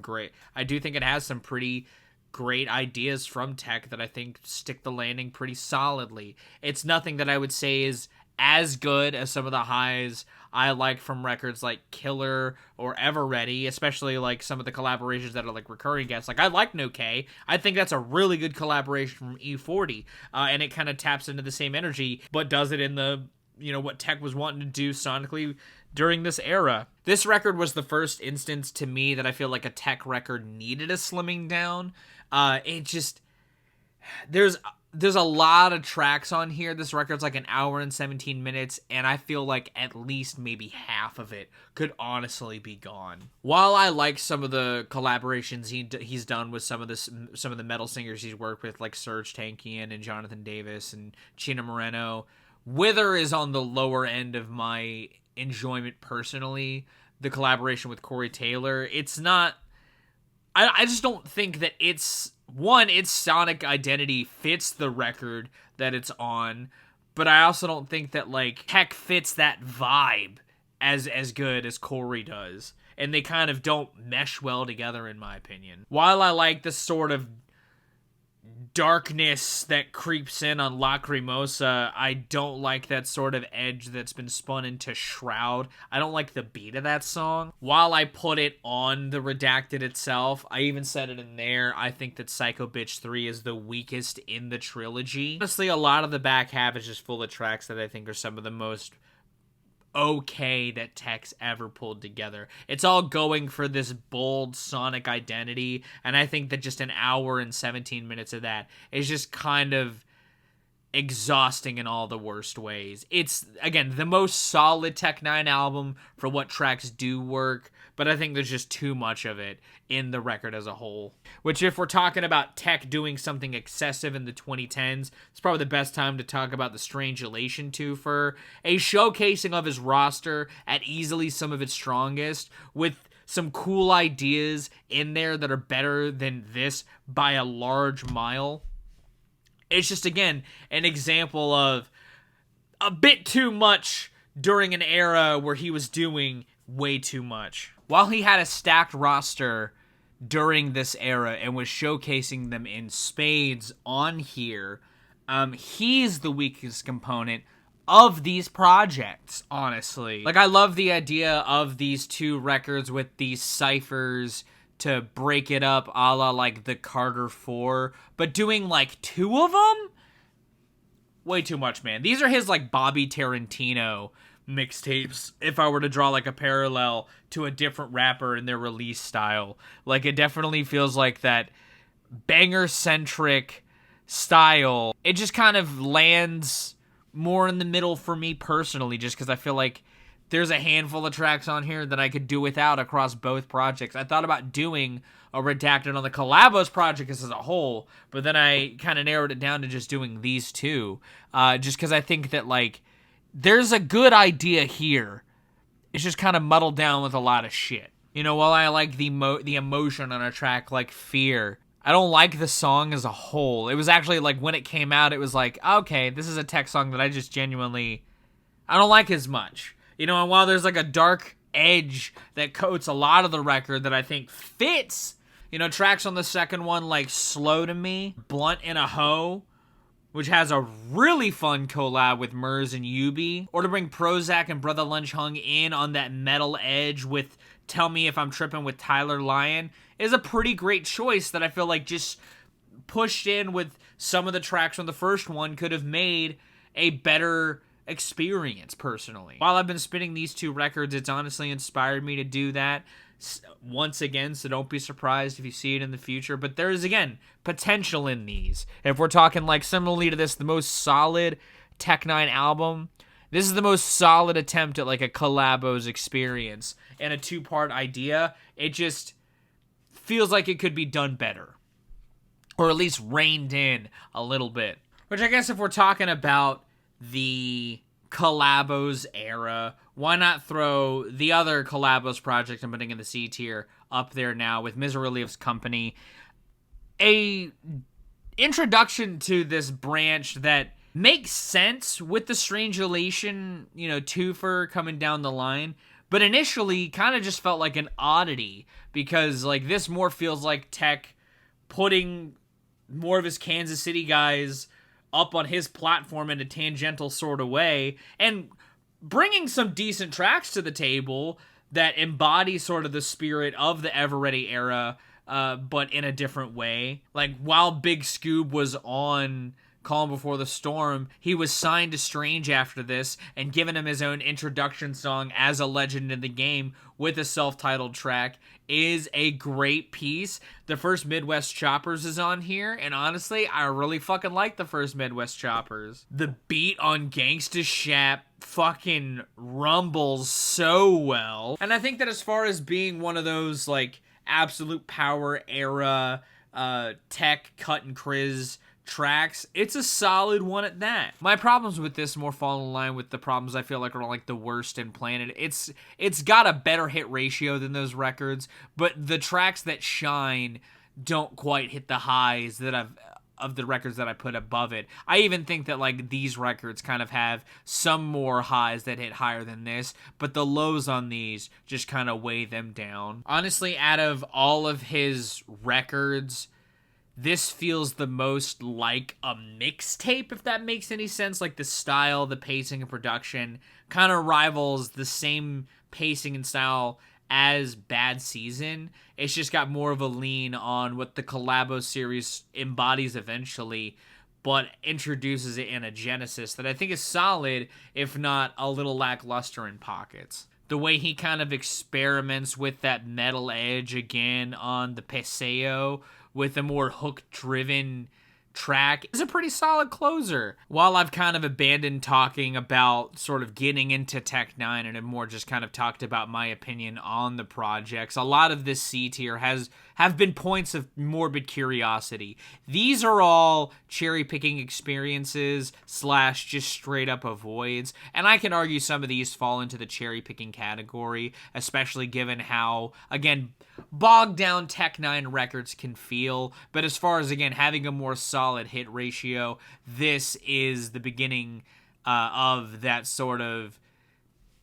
pretty great ideas from Tech that I think stick the landing pretty solidly. It's nothing that I would say is as good as some of the highs I like from records like Killer or Ever Ready, especially like some of the collaborations that are like recurring guests. Like I like No K. I think that's a really good collaboration from E40, and it kind of taps into the same energy, but does it in the, you know, what Tech was wanting to do sonically during this era. This record was the first instance to me that I feel like a Tech record needed a slimming down. There's a lot of tracks on here. This record's like an hour and 17 minutes, and I feel like at least maybe half of it could honestly be gone. While I like some of the collaborations he's done with some of the metal singers he's worked with, like Serge Tankian and Jonathan Davis and Chino Moreno, Wither is on the lower end of my enjoyment personally. The collaboration with Corey Taylor, it's not... I just don't think that its sonic identity fits the record that it's on, but I also don't think that like Tech fits that vibe as good as Corey does, and they kind of don't mesh well together in my opinion. While I like the sort of darkness that creeps in on Lacrimosa, I don't like that sort of edge that's been spun into Shroud. I don't like the beat of that song. While I put it on the Redacted itself, I even said it in there, I think that Psycho Bitch 3 is the weakest in the trilogy. Honestly, a lot of the back half is just full of tracks that I think are some of the most okay that Tech's ever pulled together. It's all going for this bold sonic identity, and I think that just an hour and 17 minutes of that is just kind of exhausting in all the worst ways. It's, again, the most solid Tech N9ne album for what tracks do work, but I think there's just too much of it in the record as a whole. Which, if we're talking about Tech doing something excessive in the 2010s, it's probably the best time to talk about the Strangulation Twofer, a showcasing of his roster at easily some of its strongest, with some cool ideas in there that are better than this by a large mile. It's just, again, an example of a bit too much during an era where he was doing way too much. while he had a stacked roster during this era and was showcasing them in spades on here, he's the weakest component of these projects, honestly. Like, I love the idea of these two records with these ciphers to break it up a la, like, the Carter 4, but doing, like, two of them? Way too much, man. These are his, like, Bobby Tarantino mixtapes, if I were to draw, like, a parallel to a different rapper in their release style. Like, it definitely feels like that banger-centric style. It just kind of lands more in the middle for me personally, just because I feel like there's a handful of tracks on here that I could do without across both projects. I thought about doing a Redacted on the Collabos project as a whole, but then I kind of narrowed it down to just doing these two, just because I think that, like, there's a good idea here. It's just kind of muddled down with a lot of shit. You know, while I like the emotion on a track like Fear, I don't like the song as a whole. It was actually, like, when it came out, it was like, okay, this is a Tech song that I just genuinely, I don't like as much. You know, and while there's, like, a dark edge that coats a lot of the record that I think fits, you know, tracks on the second one, like Slow to Me, Blunt in a Hoe, which has a really fun collab with Murs and Yubi, or to bring Prozac and Brother Lunch Hung in on that metal edge with Tell Me If I'm Trippin' with Tyler Lyon, is a pretty great choice that I feel like just pushed in with some of the tracks from the first one could have made a better experience, personally. While I've been spinning these two records, it's honestly inspired me to do that once again, so don't be surprised if you see it in the future. But there is, again, potential in these. If we're talking, like, similarly to this, the most solid Tech N9ne album, this is the most solid attempt at, like, a collabos experience and a two-part idea. It just feels like it could be done better, or at least reined in a little bit. Which, I guess, if we're talking about the collabos era, why not throw the other collabos project I'm putting in the C tier up there now with Misery Leaves Company? A introduction to this branch that makes sense with the Strange Elation, you know, twofer coming down the line, but initially kind of just felt like an oddity, because, like, this more feels like Tech putting more of his Kansas City guys up on his platform in a tangential sort of way, and bringing some decent tracks to the table that embody sort of the spirit of the Ever Ready era, but in a different way. Like, while Big Scoob was on Calm Before the Storm, he was signed to Strange after this and given him his own introduction song as a legend in the game with a self-titled track is a great piece. The first Midwest Choppers is on here, and honestly, I really fucking like the first Midwest Choppers. The beat on Gangsta Shap fucking rumbles so well. And I think that as far as being one of those, like, absolute power era Tech Cut and Kriz tracks, it's a solid one at that. My problems with this more fall in line with the problems I feel like are, like, the worst in Planet. It's got a better hit ratio than those records, but the tracks that shine don't quite hit the highs that of the records that I put above it. I even think that, like, these records kind of have some more highs that hit higher than this, but the lows on these just kind of weigh them down. Honestly, out of all of his records, this feels the most like a mixtape, if that makes any sense. Like, the style, the pacing, and production kind of rivals the same pacing and style as Bad Season. It's just got more of a lean on what the Collabo series embodies eventually, but introduces it in a genesis that I think is solid, if not a little lackluster in pockets. The way he kind of experiments with that metal edge again on the Paseo with a more hook-driven track is a pretty solid closer. While I've kind of abandoned talking about sort of getting into Tech N9ne and have more just kind of talked about my opinion on the projects, a lot of this C tier have been points of morbid curiosity. These are all cherry-picking experiences / just straight-up avoids, and I can argue some of these fall into the cherry-picking category, especially given how, again, bogged down Tech N9ne records can feel. But as far as, again, having a more solid hit ratio, this is the beginning of that sort of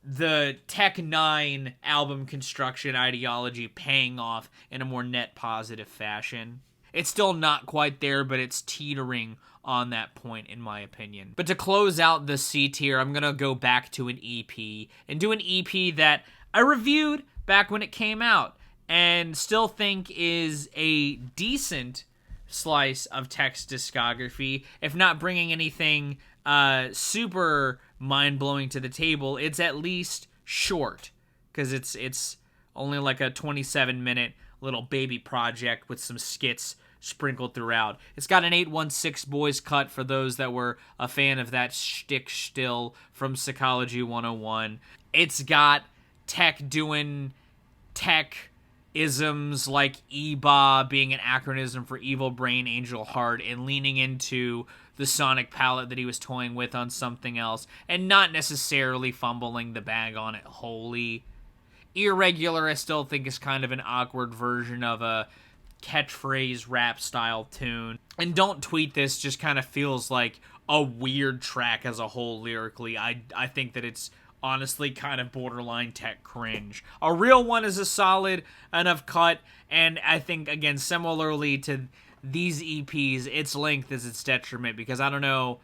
the Tech N9ne album construction ideology paying off in a more net positive fashion. It's still not quite there, but it's teetering on that point, in my opinion. But to close out the C tier, I'm going to go back to an EP and do an EP that I reviewed back when it came out and still think is a decent slice of Tech's discography. If not bringing anything super mind-blowing to the table, it's at least short, because it's only like a 27-minute little baby project with some skits sprinkled throughout. It's got an 816 Boys cut for those that were a fan of that shtick still from Psychology 101. It's got Tech doing tech isms like EBA being an acronym for Evil Brain Angel Heart, and leaning into the sonic palette that he was toying with on something else, and not necessarily fumbling the bag on it wholly. Irregular, I still think, is kind of an awkward version of a catchphrase rap style tune. And Don't Tweet This just kind of feels like a weird track as a whole lyrically. I think that it's honestly kind of borderline Tech cringe. A Real One is a solid enough cut, and I think, again, similarly to these EPs, its length is its detriment, because I don't know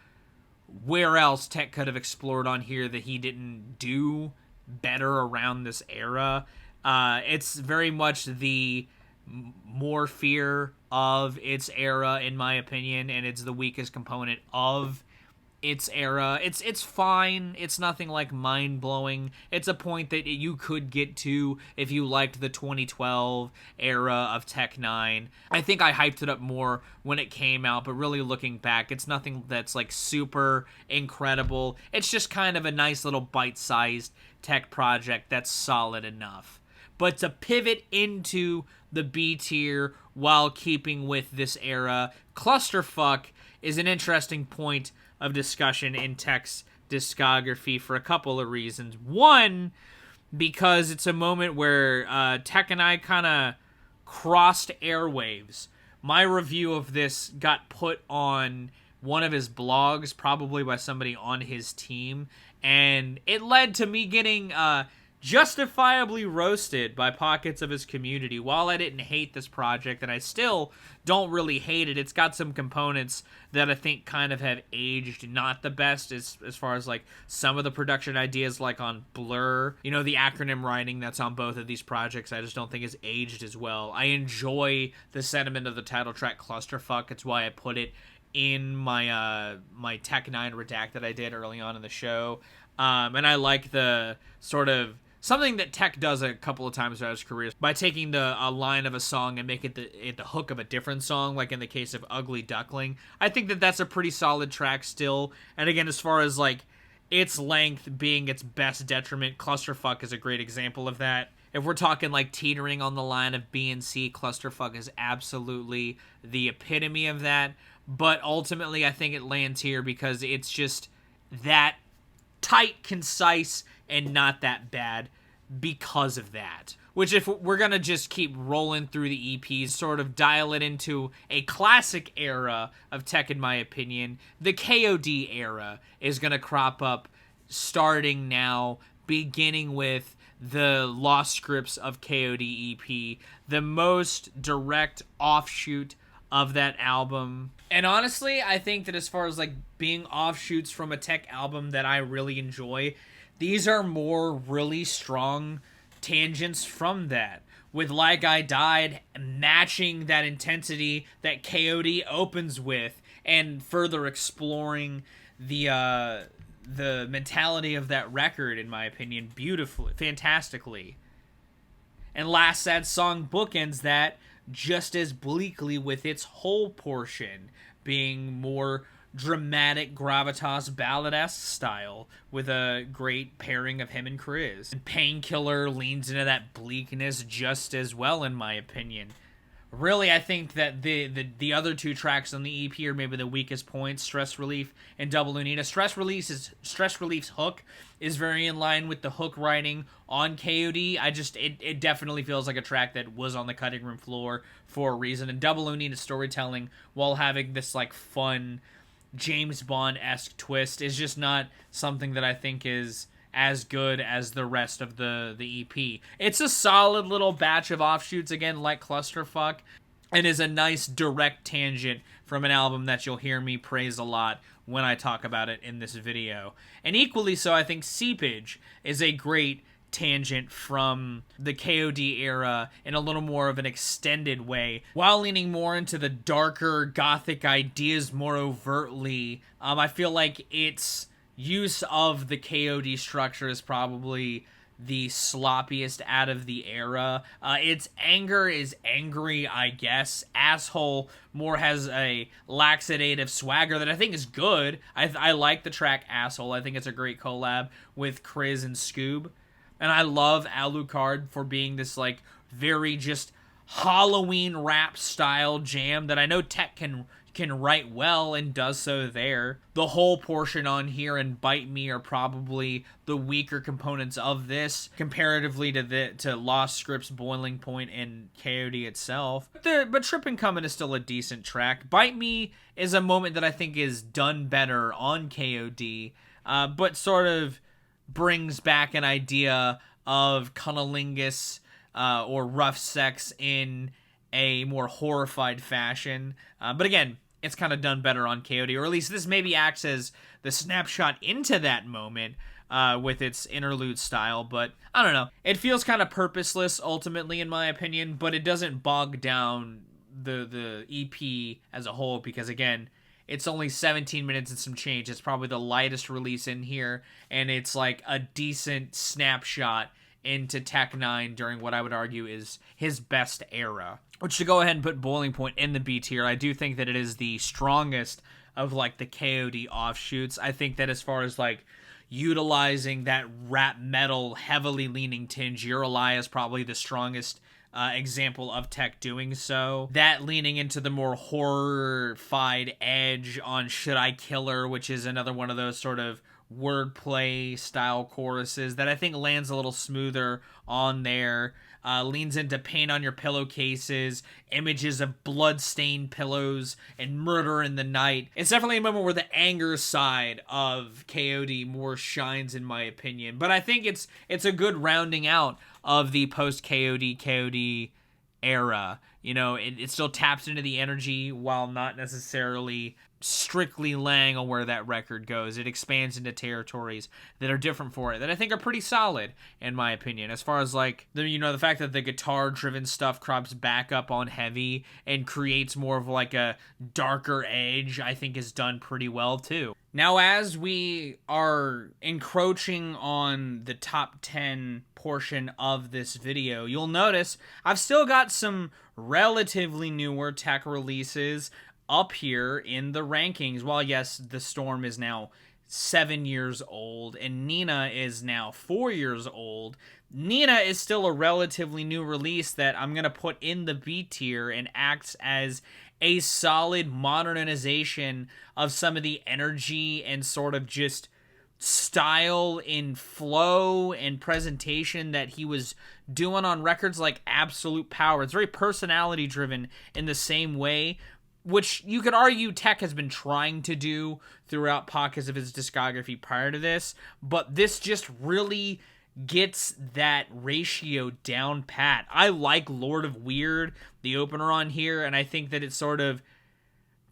where else Tech could have explored on here that he didn't do better around this era. It's very much the more fear of its era, in my opinion, and it's the weakest component of its era. It's fine. It's nothing like mind-blowing. It's a point that you could get to if you liked the 2012 era of Tech N9ne. I think I hyped it up more when it came out, but really looking back, it's nothing that's like super incredible. It's just kind of a nice little bite-sized Tech project that's solid enough. But to pivot into the B tier while keeping with this era, Clusterfuck is an interesting point of discussion in Tech's discography for a couple of reasons. One, because it's a moment where Tech and I kind of crossed airwaves. My review of this got put on one of his blogs, probably by somebody on his team, and it led to me getting justifiably roasted by pockets of his community. While I didn't hate this project, and I still don't really hate it, it's got some components that I think kind of have aged not the best as far as like some of the production ideas, like on Blur. You know, the acronym writing that's on both of these projects, I just don't think has aged as well. I enjoy the sentiment of the title track Clusterfuck. It's why I put it in my my Tech N9ne redact that I did early on in the show. And I like the sort of something that Tech does a couple of times throughout his career by taking a line of a song and make it the hook of a different song, like in the case of Ugly Duckling. I think that that's a pretty solid track still. And again, as far as like its length being its best detriment, Clusterfuck is a great example of that. If we're talking like teetering on the line of B and C, Clusterfuck is absolutely the epitome of that. But ultimately, I think it lands here because it's just that tight, concise, and not that bad because of that. Which, if we're going to just keep rolling through the EPs, sort of dial it into a classic era of Tech, in my opinion, the KOD era is going to crop up starting now, beginning with the Lost Scripts of KOD EP, the most direct offshoot of that album. And honestly, I think that as far as like being offshoots from a Tech album that I really enjoy, these are more really strong tangents from that, with Like I Died matching that intensity that KOD opens with, and further exploring the mentality of that record, in my opinion, beautifully, fantastically. And Last Sad Song bookends that just as bleakly, with its whole portion being more dramatic gravitas ballad-esque style, with a great pairing of him and Chris. And Painkiller leans into that bleakness just as well, in my opinion. Really, I think that the other two tracks on the EP are maybe the weakest points, Stress Relief and Double Lunita. Stress Relief's hook is very in line with the hook writing on KOD. It definitely feels like a track that was on the cutting room floor for a reason. And Double Lunita's storytelling, while having this like fun James Bond-esque twist, is just not something that I think is as good as the rest of the EP. It's a solid little batch of offshoots, again, like Clusterfuck, and is a nice direct tangent from an album that you'll hear me praise a lot when I talk about it in this video. And equally so, I think Seepage is a great tangent from the KOD era in a little more of an extended way, while leaning more into the darker gothic ideas more overtly. I feel like its use of the KOD structure is probably the sloppiest out of the era. Its anger is angry, I guess. Asshole more has a laxative swagger that I think is good. I like the track Asshole. I think it's a great collab with Kriz and Scoob. And I love Alucard for being this, like, very just Halloween rap style jam that I know Tech can write well and does so there. The whole portion on here and Bite Me are probably the weaker components of this comparatively to Lost Scripts, Boiling Point, and KOD itself. But Trippin' Comin' is still a decent track. Bite Me is a moment that I think is done better on KOD, but sort of brings back an idea of cunnilingus or rough sex in a more horrified fashion. But again, it's kind of done better on KOD, or at least this maybe acts as the snapshot into that moment with its interlude style. But I don't know. It feels kind of purposeless ultimately, in my opinion, but it doesn't bog down the EP as a whole, because again, it's only 17 minutes and some change. It's probably the lightest release in here, and it's like a decent snapshot into Tech N9ne during what I would argue is his best era. Which, to go ahead and put Boiling Point in the B tier, I do think that it is the strongest of, like, the KOD offshoots. I think that as far as, like, utilizing that rap metal heavily leaning tinge, Your Ally is probably the strongest example of Tech doing so. That leaning into the more horrified edge on Should I Kill Her, which is another one of those sort of wordplay style choruses that I think lands a little smoother on there. Leans into Paint on Your Pillowcases, images of blood-stained pillows, and murder in the night. It's definitely a moment where the anger side of KOD more shines, in my opinion. But I think it's a good rounding out of the post-KOD era. You know, it still taps into the energy while not necessarily strictly laying on where that record goes. It expands into territories that are different for it, that I think are pretty solid, in my opinion. As far as, like, the fact that the guitar-driven stuff crops back up on heavy and creates more of, like, a darker edge, I think is done pretty well, too. Now, as we are encroaching on the top 10 portion of this video, you'll notice I've still got some relatively newer Tech releases up here in the rankings. While yes, The Storm is now 7 years old and Nina is now 4 years old, Nina is still a relatively new release that I'm going to put in the B tier and acts as a solid modernization of some of the energy and sort of just style in flow and presentation that he was doing on records like Absolute Power. It's very personality driven in the same way, which you could argue Tech has been trying to do throughout pockets of his discography prior to this, but this just really gets that ratio down pat. I like Lord of Weird, the opener on here, and I think that it sort of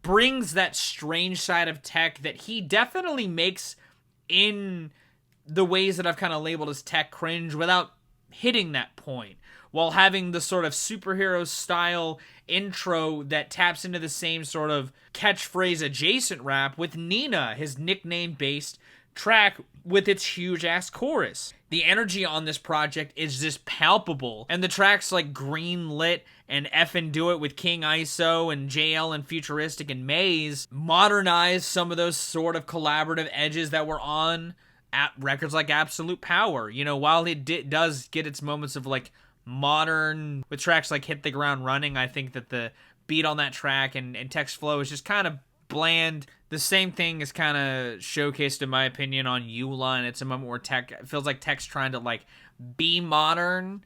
brings that strange side of Tech that he definitely makes in the ways that I've kind of labeled as Tech cringe without hitting that point, while having the sort of superhero style intro that taps into the same sort of catchphrase adjacent rap with Nina, his nickname based track with its huge ass chorus. The energy on this project is just palpable, and the tracks like Green Lit and Effin' Do It with King ISO and JL and Futuristic and Maze modernize some of those sort of collaborative edges that were on at records like Absolute Power. You know, while it does get its moments of like modern with tracks like Hit the Ground Running, I think that the beat on that track and text flow is just kind of bland. The same thing is kind of showcased, in my opinion, on Eula, and it's a moment where Tech, it feels like Tech's trying to like be modern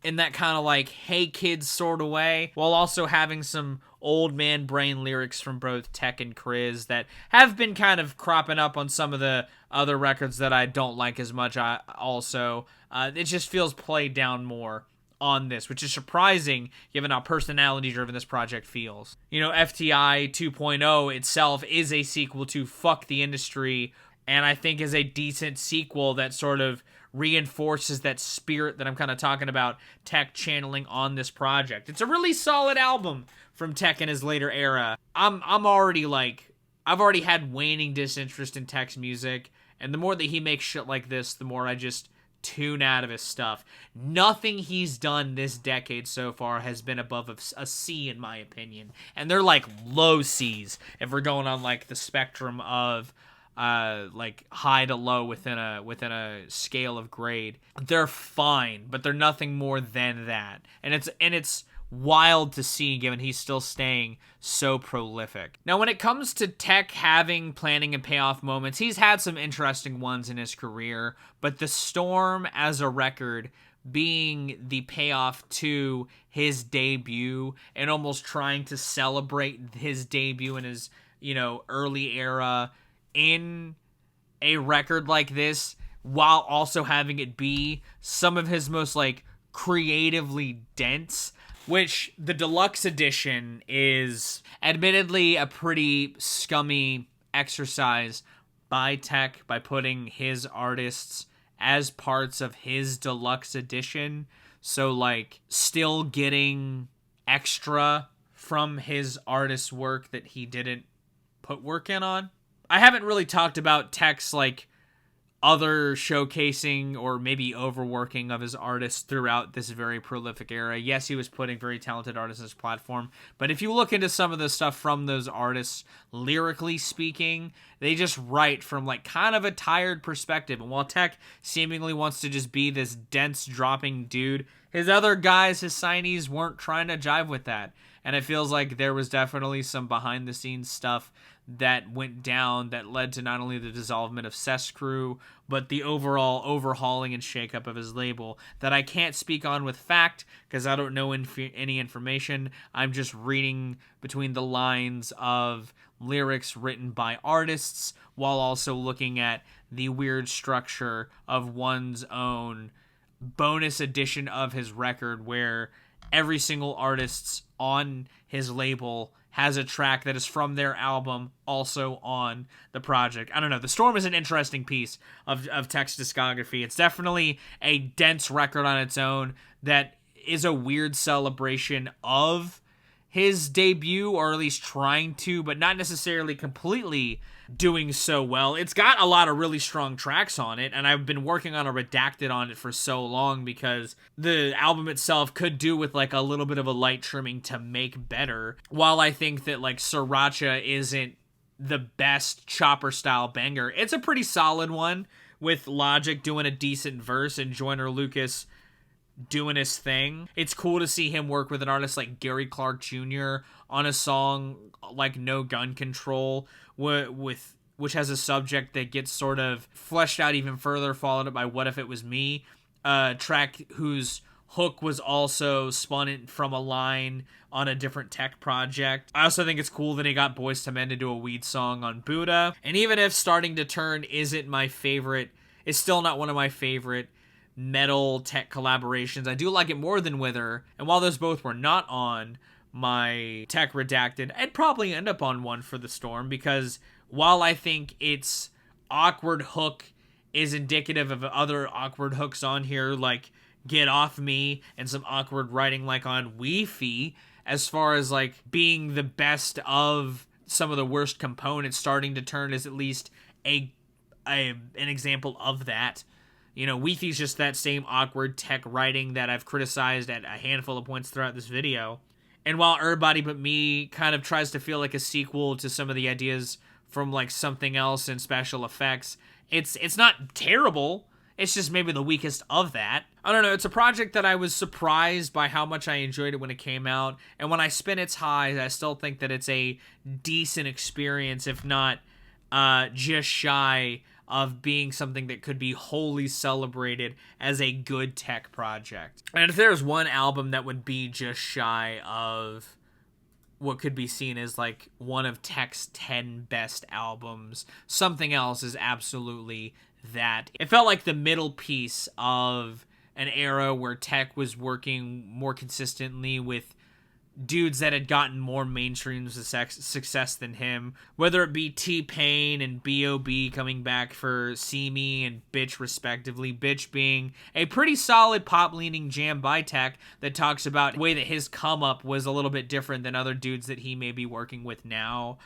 in that kind of like, hey kids sort of way, while also having some old man brain lyrics from both Tech and Chris that have been kind of cropping up on some of the other records that I don't like as much. It just feels played down more on this, which is surprising given how personality driven this project feels. You know, FTI 2.0 itself is a sequel to Fuck the Industry, and I think is a decent sequel that sort of reinforces that spirit that I'm kind of talking about Tech channeling on this project. It's a really solid album from Tech in his later era. I've already had waning disinterest in Tech's music, and the more that he makes shit like this, the more I just tune out of his stuff. Nothing he's done this decade so far has been above a C in my opinion, and they're like low C's if we're going on like the spectrum of like high to low within a scale of grade. They're fine, but they're nothing more than that, and it's wild to see given he's still staying so prolific. Now, when it comes to Tech having planning and payoff moments, he's had some interesting ones in his career, but The Storm as a record being the payoff to his debut and almost trying to celebrate his debut in his, early era in a record like this, while also having it be some of his most like creatively dense, which the deluxe edition is admittedly a pretty scummy exercise by Tech by putting his artists as parts of his deluxe edition. So like still getting extra from his artist's work that he didn't put work in on. I haven't really talked about Tech's like other showcasing or maybe overworking of his artists throughout this very prolific era. Yes, he was putting very talented artists on his platform, but if you look into some of the stuff from those artists, lyrically speaking, they just write from like kind of a tired perspective. And while Tech seemingly wants to just be this dense dropping dude, his other guys, his signees, weren't trying to jive with that. And it feels like there was definitely some behind the scenes stuff that went down that led to not only the dissolvement of Cess Crew, but the overall overhauling and shakeup of his label that I can't speak on with fact because I don't know any information. I'm just reading between the lines of lyrics written by artists while also looking at the weird structure of one's own bonus edition of his record where every single artist's on his label has a track that is from their album also on the project. I don't know. The Storm is an interesting piece of Tech's discography. It's definitely a dense record on its own that is a weird celebration of his debut, or at least trying to, but not necessarily completely doing so well. It's got a lot of really strong tracks on it, and I've been working on a redacted on it for so long because the album itself could do with like a little bit of a light trimming to make better. While I think that like Sriracha isn't the best Chopper style banger, it's a pretty solid one with Logic doing a decent verse and Joyner Lucas doing his thing. It's cool to see him work with an artist like Gary Clark Jr. on a song like No Gun Control, which has a subject that gets sort of fleshed out even further, followed up by What If It Was Me, a track whose hook was also spun in from a line on a different Tech project. I also think it's cool that he got Boyz II Men to do a weed song on Buddha. And even if Starting to Turn isn't my favorite, it's still not one of my favorite metal Tech collaborations. I do like it more than Wither, and while those both were not on my Tech redacted, I'd probably end up on one for The Storm, because while I think its awkward hook is indicative of other awkward hooks on here, like Get Off Me and some awkward writing like on Wi-Fi, as far as like being the best of some of the worst components, Starting to Turn is at least an example of that. Wi-Fi's just that same awkward Tech writing that I've criticized at a handful of points throughout this video. And while Everybody But Me kind of tries to feel like a sequel to some of the ideas from like Something Else and Special Effects, it's not terrible. It's just maybe the weakest of that. I don't know. It's a project that I was surprised by how much I enjoyed it when it came out. And when I spin its highs, I still think that it's a decent experience, if not just shy of being something that could be wholly celebrated as a good Tech project. And if there's one album that would be just shy of what could be seen as like one of Tech's 10 best albums, Something Else is absolutely that. It felt like the middle piece of an era where Tech was working more consistently with dudes that had gotten more mainstream success than him, whether it be T-Pain and B.O.B. coming back for See Me and Bitch respectively, Bitch being a pretty solid pop-leaning jam by Tech that talks about the way that his come-up was a little bit different than other dudes that he may be working with now.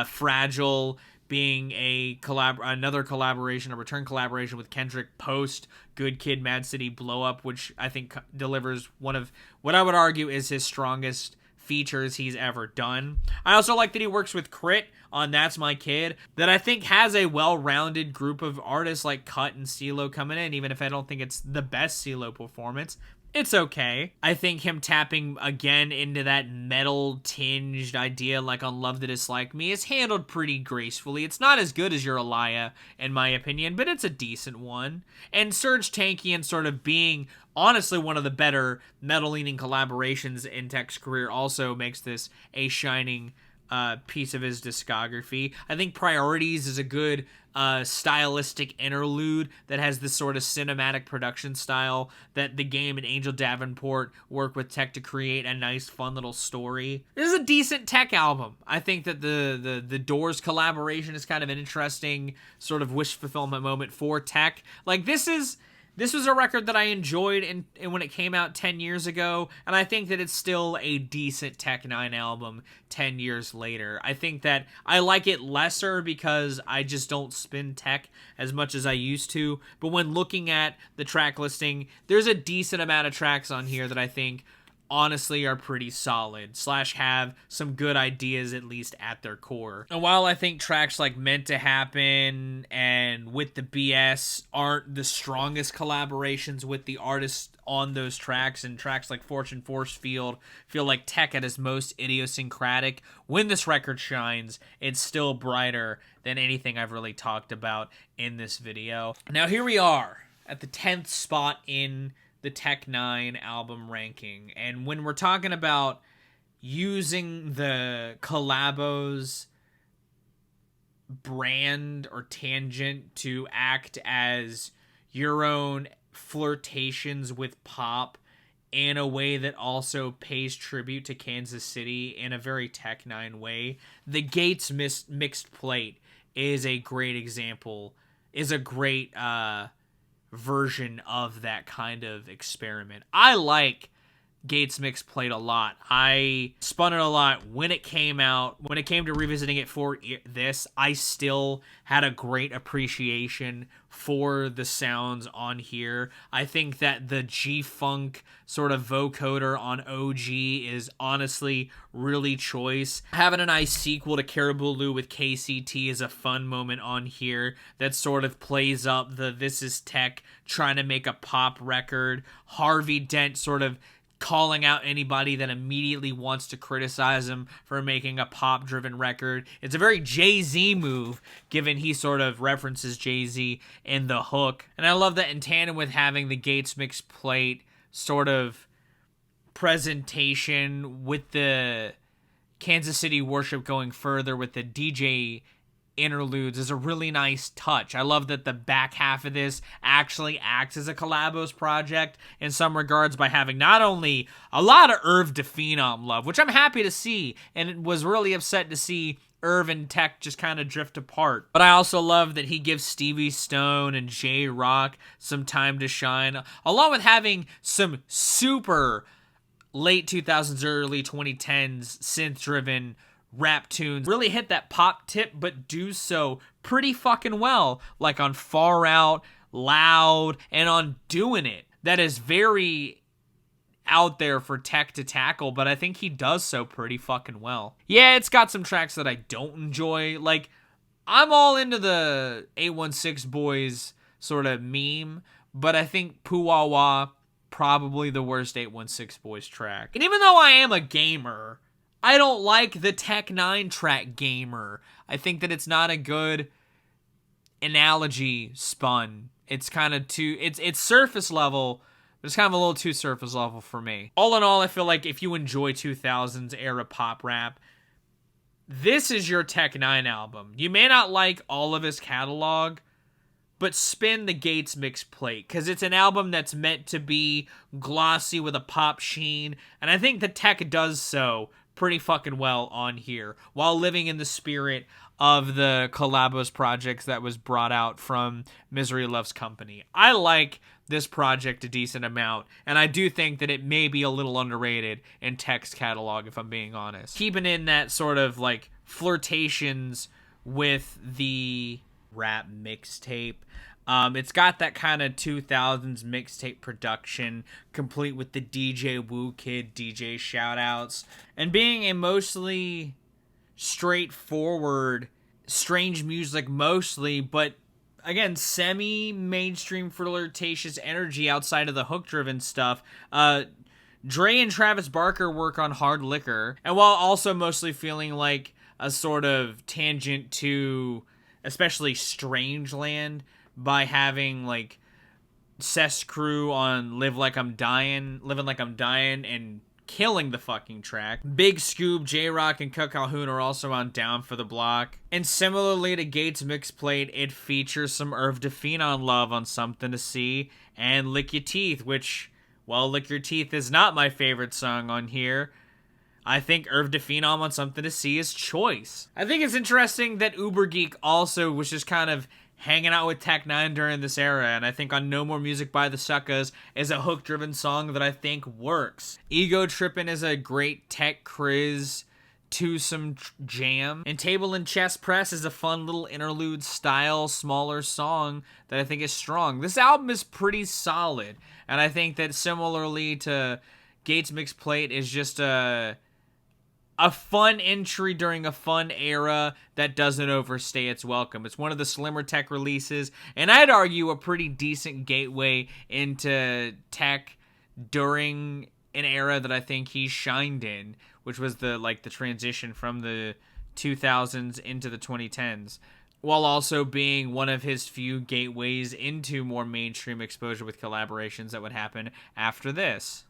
Fragile being another collaboration, a return collaboration with Kendrick post Good Kid, Mad City blow up, which I think delivers one of what I would argue is his strongest features he's ever done. I also like that he works with Crit on That's My Kid, that I think has a well-rounded group of artists like Cut and CeeLo coming in, even if I don't think it's the best CeeLo performance. It's okay. I think him tapping again into that metal-tinged idea like on Love to Dislike Me is handled pretty gracefully. It's not as good as Your Elia, in my opinion, but it's a decent one. And Serj Tankian sort of being honestly one of the better metal-leaning collaborations in Tech's career also makes this a shining piece of his discography. I think Priorities is a good stylistic interlude that has this sort of cinematic production style that The Game and Angel Davenport work with Tech to create a nice fun little story. This is a decent Tech album. I think that the Doors collaboration is kind of an interesting sort of wish fulfillment moment for Tech. Like this was a record that I enjoyed when it came out 10 years ago, and I think that it's still a decent Tech N9ne album 10 years later. I think that I like it lesser because I just don't spin Tech as much as I used to, but when looking at the track listing, there's a decent amount of tracks on here that I think honestly are pretty solid, / have some good ideas at least at their core. And while I think tracks like Meant to Happen and With the BS aren't the strongest collaborations with the artists on those tracks, and tracks like Fortune Force Field feel like Tech at its most idiosyncratic, when this record shines, it's still brighter than anything I've really talked about in this video. Now here we are at the 10th spot in the Tech N9ne album ranking, and when we're talking about using the collabos brand or tangent to act as your own flirtations with pop in a way that also pays tribute to Kansas City in a very Tech N9ne way, the Gates mixed plate is a great example, is a great version of that kind of experiment. I like Gates Mix Plate a lot. I spun it a lot when it came out. When it came to revisiting it for this, I still had a great appreciation for the sounds on here. I think that the G-Funk sort of vocoder on OG is honestly really choice. Having a nice sequel to Caribou Lou with KCT is a fun moment on here that sort of plays up the This Is Tech trying to make a pop record. Harvey Dent sort of calling out anybody that immediately wants to criticize him for making a pop-driven record. It's a very Jay-Z move, given he sort of references Jay-Z in the hook. And I love that in tandem with having the Gates Mix Plate sort of presentation with the Kansas City worship going further with the DJ interludes is a really nice touch. I love that the back half of this actually acts as a collabos project in some regards by having not only a lot of Irv to Phenom love, which I'm happy to see, and was really upset to see Irv and Tech just kind of drift apart. But I also love that he gives Stevie Stone and J-Rock some time to shine, along with having some super late 2000s, early 2010s synth-driven rap tunes really hit that pop tip, but do so pretty fucking well, like on Far Out, Loud, and on Doing It. That is very out there for Tech to tackle, but I think he does so pretty fucking well. Yeah, it's got some tracks that I don't enjoy. Like, I'm all into the 816 Boys sort of meme, but I think Puwawa probably the worst 816 Boys track. And even though I am a gamer, I don't like the Tech N9ne track Gamer. I think that it's not a good analogy spun. It's kind of too, it's surface level, but it's kind of a little too surface level for me. All in all, I feel like if you enjoy 2000s era pop rap, this is your Tech N9ne album. You may not like all of his catalog, but spin the Gates mix plate, because it's an album that's meant to be glossy with a pop sheen, and I think the Tech does so pretty fucking well on here, while living in the spirit of the Collabos projects that was brought out from Misery Loves Company. I like this project a decent amount, and I do think that it may be a little underrated in Tech's catalog, if I'm being honest. Keeping in that sort of like flirtations with the rap mixtape. It's got that kind of 2000s mixtape production, complete with the DJ Woo Kid DJ shoutouts, and being a mostly straightforward, strange music mostly, but again, semi-mainstream flirtatious energy outside of the hook-driven stuff. Dre and Travis Barker work on Hard Liquor, and while also mostly feeling like a sort of tangent to especially Strangeland, by having like Cess Crew on Living Like I'm Dying, and killing the fucking track. Big Scoob, J-Rock, and Cook Calhoun are also on Down for the Block. And similarly to Gates' mixplate, it features some Irv DePhenon love on Something to See and Lick Your Teeth, which, well, Lick Your Teeth is not my favorite song on here. I think Irv DePhenon on Something to See is choice. I think it's interesting that Uber Geek also was just kind of hanging out with Tech N9ne during this era, and I think on No More Music by the Suckers is a hook-driven song that I think works. Ego Trippin' is a great Tech Kriz twosome jam, and Table and Chess Press is a fun little interlude style, smaller song that I think is strong. This album is pretty solid, and I think that similarly to Gates Mixplate is just a fun entry during a fun era that doesn't overstay its welcome. It's one of the slimmer Tech releases, and I'd argue a pretty decent gateway into Tech during an era that I think he shined in, which was the transition from the 2000s into the 2010s, while also being one of his few gateways into more mainstream exposure with collaborations that would happen after this.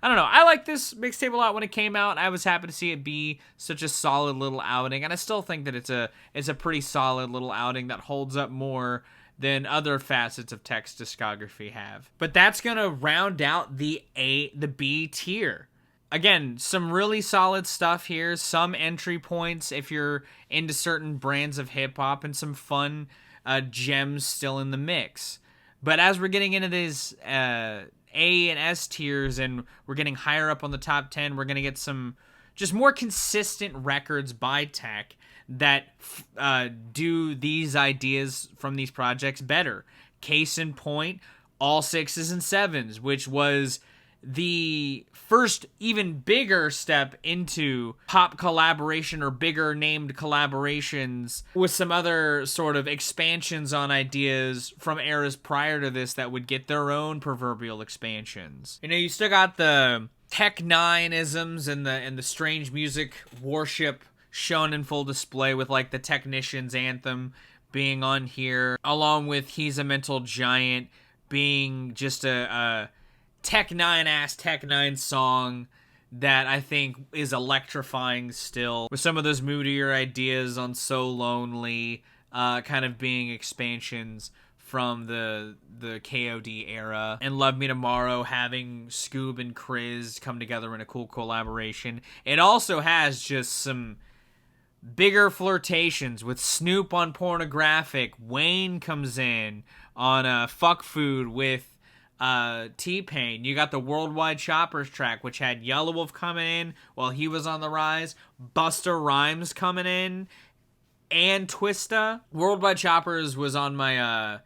I don't know. I like this mixtape a lot when it came out. I was happy to see it be such a solid little outing, and I still think that it's a pretty solid little outing that holds up more than other facets of Tech's discography have. But that's gonna round out the B tier. Again, some really solid stuff here. Some entry points if you're into certain brands of hip hop, and some fun gems still in the mix. But as we're getting into these A and S tiers, and we're getting higher up on the top 10, we're going to get some just more consistent records by Tech that do these ideas from these projects better. Case in point, All Sixes and Sevens, which was the first even bigger step into pop collaboration or bigger named collaborations, with some other sort of expansions on ideas from eras prior to this that would get their own proverbial expansions. You know, you still got the Tech N9ne-isms and the strange music worship shown in full display, with like the Technicians anthem being on here, along with He's a Mental Giant being just a Tech N9ne-ass Tech N9ne song that I think is electrifying still, with some of those moodier ideas on So Lonely kind of being expansions from the KOD era, and Love Me Tomorrow having Scoob and Kriz come together in a cool collaboration. It also has just some bigger flirtations with Snoop on Pornographic. Wayne comes in on Fuck Food with T-Pain. You got the Worldwide Choppers track, which had Yellow Wolf coming in while he was on the rise, Busta Rhymes coming in, and Twista. Worldwide Choppers was on my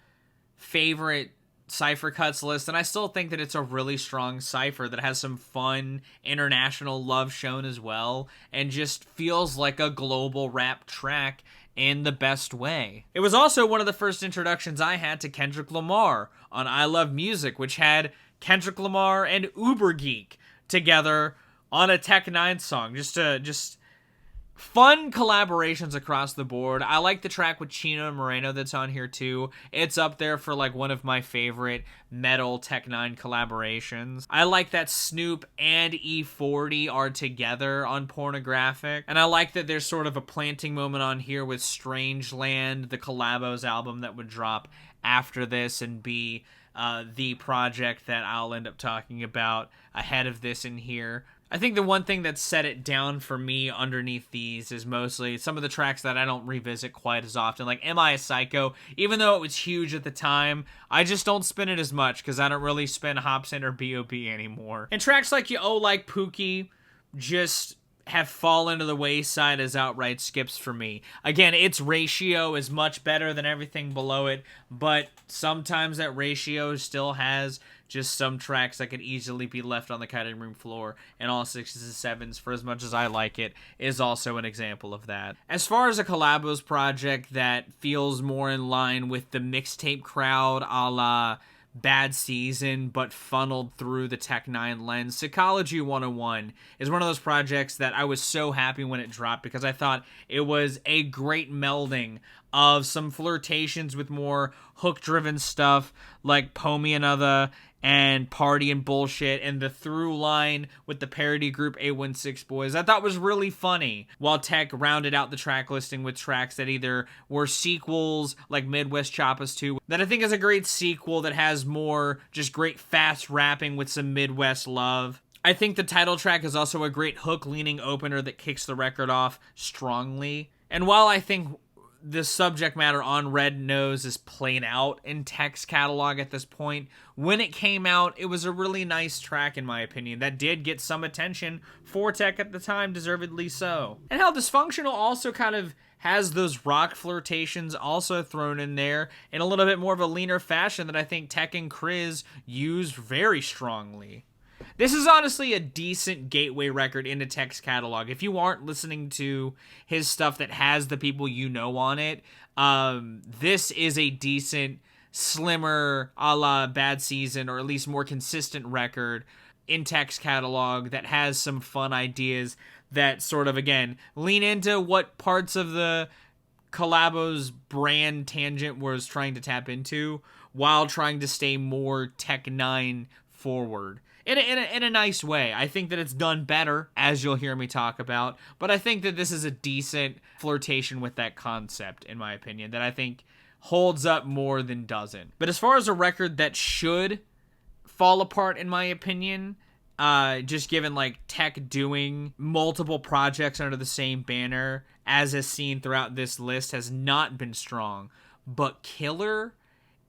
favorite cipher cuts list, and I still think that it's a really strong cipher that has some fun international love shown as well, and just feels like a global rap track in the best way. It was also one of the first introductions I had to Kendrick Lamar on I Love Music, which had Kendrick Lamar and Uber Geek together on a Tech N9ne song. Just Fun collaborations across the board. I like the track with Chino and Moreno that's on here too. It's up there for like one of my favorite metal Tech N9ne collaborations. I like that Snoop and E40 are together on Pornographic. And I like that there's sort of a planting moment on here with Strangeland, the Collabos album that would drop after this and be the project that I'll end up talking about ahead of this in here. I think the one thing that set it down for me underneath these is mostly some of the tracks that I don't revisit quite as often. Like Am I a Psycho? Even though it was huge at the time, I just don't spin it as much because I don't really spin Hobson or B.O.B. anymore. And tracks like You Oh Like Pookie just have fallen to the wayside as outright skips for me. Again, its ratio is much better than everything below it, but sometimes that ratio still has just some tracks that could easily be left on the cutting room floor, and All Sixes and Sevens, for as much as I like it, is also an example of that. As far as a collabos project that feels more in line with the mixtape crowd, a la Bad Season, but funneled through the Tech N9ne lens, Psychology 101 is one of those projects that I was so happy when it dropped because I thought it was a great melding of some flirtations with more hook-driven stuff like Poe Me Another and Party and Bullshit, and the through line with the parody group 816 Boys I thought was really funny, while Tech rounded out the track listing with tracks that either were sequels like Midwest Choppas 2, that I think is a great sequel that has more just great fast rapping with some Midwest love. I think the title track is also a great hook-leaning opener that kicks the record off strongly. And while I think the subject matter on Red Nose is played out in Tech's catalog at this point, when it came out, it was a really nice track in my opinion that did get some attention for Tech at the time, deservedly so. And how Dysfunctional also kind of has those rock flirtations also thrown in there in a little bit more of a leaner fashion that I think Tech and Chris used very strongly. This is honestly a decent gateway record into Tech's catalog. If you aren't listening to his stuff that has the people you know on it, this is a decent, slimmer, a la Bad Season, or at least more consistent record in Tech's catalog that has some fun ideas that sort of, again, lean into what parts of the Collabos brand tangent was trying to tap into while trying to stay more Tech N9ne forward. In a nice way. I think that it's done better, as you'll hear me talk about, but I think that this is a decent flirtation with that concept, in my opinion, that I think holds up more than doesn't. But as far as a record that should fall apart, in my opinion, just given like Tech doing multiple projects under the same banner, as is seen throughout this list, has not been strong. But Killer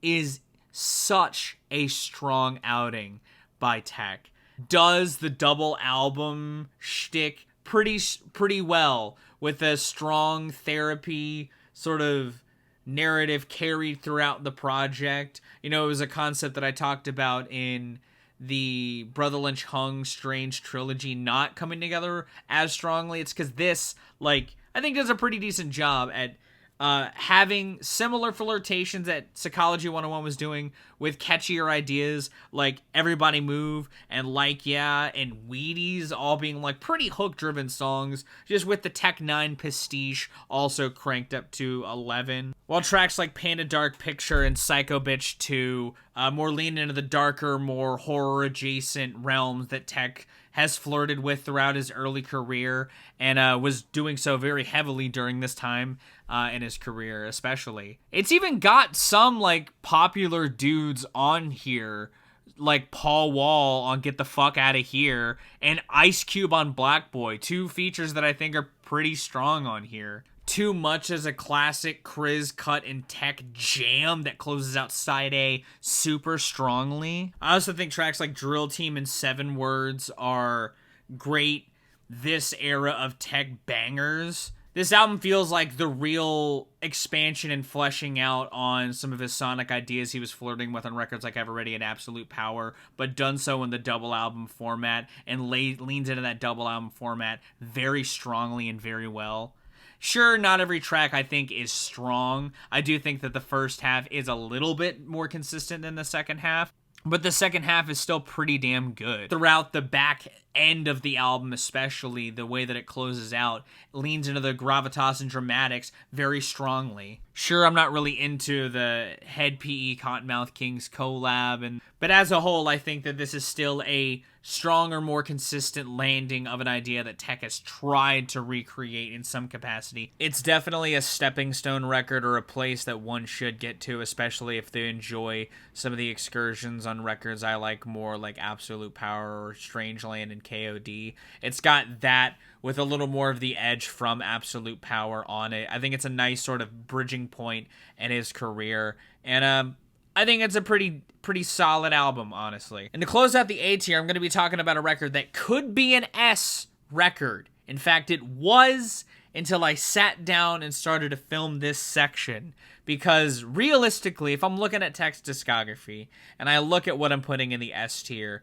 is such a strong outing by Tech. Does the double album shtick pretty well with a strong therapy sort of narrative carried throughout the project. You know, it was a concept that I talked about in the Brother Lynch Hung Strange trilogy not coming together as strongly. It's because this, like, I think does a pretty decent job at having similar flirtations that Psychology 101 was doing with catchier ideas like Everybody Move and Like Yeah and Wheaties all being like pretty hook-driven songs, just with the Tech N9ne pastiche also cranked up to 11. While tracks like Paint a Dark Picture and Psycho Bitch 2 more lean into the darker, more horror-adjacent realms that Tech has flirted with throughout his early career and was doing so very heavily during this time in his career especially. It's even got some like popular dudes on here like Paul Wall on Get the Fuck Outta Here and Ice Cube on Black Boy, two features that I think are pretty strong on here. Too Much as a classic Chris cut and Tech jam that closes out side A super strongly. I also think tracks like Drill Team and 7 Words are great this era of Tech bangers. This album feels like the real expansion and fleshing out on some of his sonic ideas he was flirting with on records like Ever Ready and Absolute Power, but done so in the double album format and leans into that double album format very strongly and very well. Sure, not every track I think is strong. I do think that the first half is a little bit more consistent than the second half. but the second half is still pretty damn good. Throughout the back end of the album, especially, the way that it closes out leans into the gravitas and dramatics very strongly. Sure, I'm not really into the Head PE Cottonmouth Kings collab, but as a whole, I think that this is still a stronger, more consistent landing of an idea that Tech has tried to recreate in some capacity. It's definitely a stepping stone record, or a place that one should get to, especially if they enjoy some of the excursions on records I like more, like Absolute Power or Strangeland and KOD. It's got that with a little more of the edge from Absolute Power on it. I think it's a nice sort of bridging point in his career, and I think it's a pretty solid album, honestly. And to close out the A tier, I'm going to be talking about a record that could be an S record. In fact, it was until I sat down and started to film this section. Because realistically, if I'm looking at Tech's discography and I look at what I'm putting in the S tier,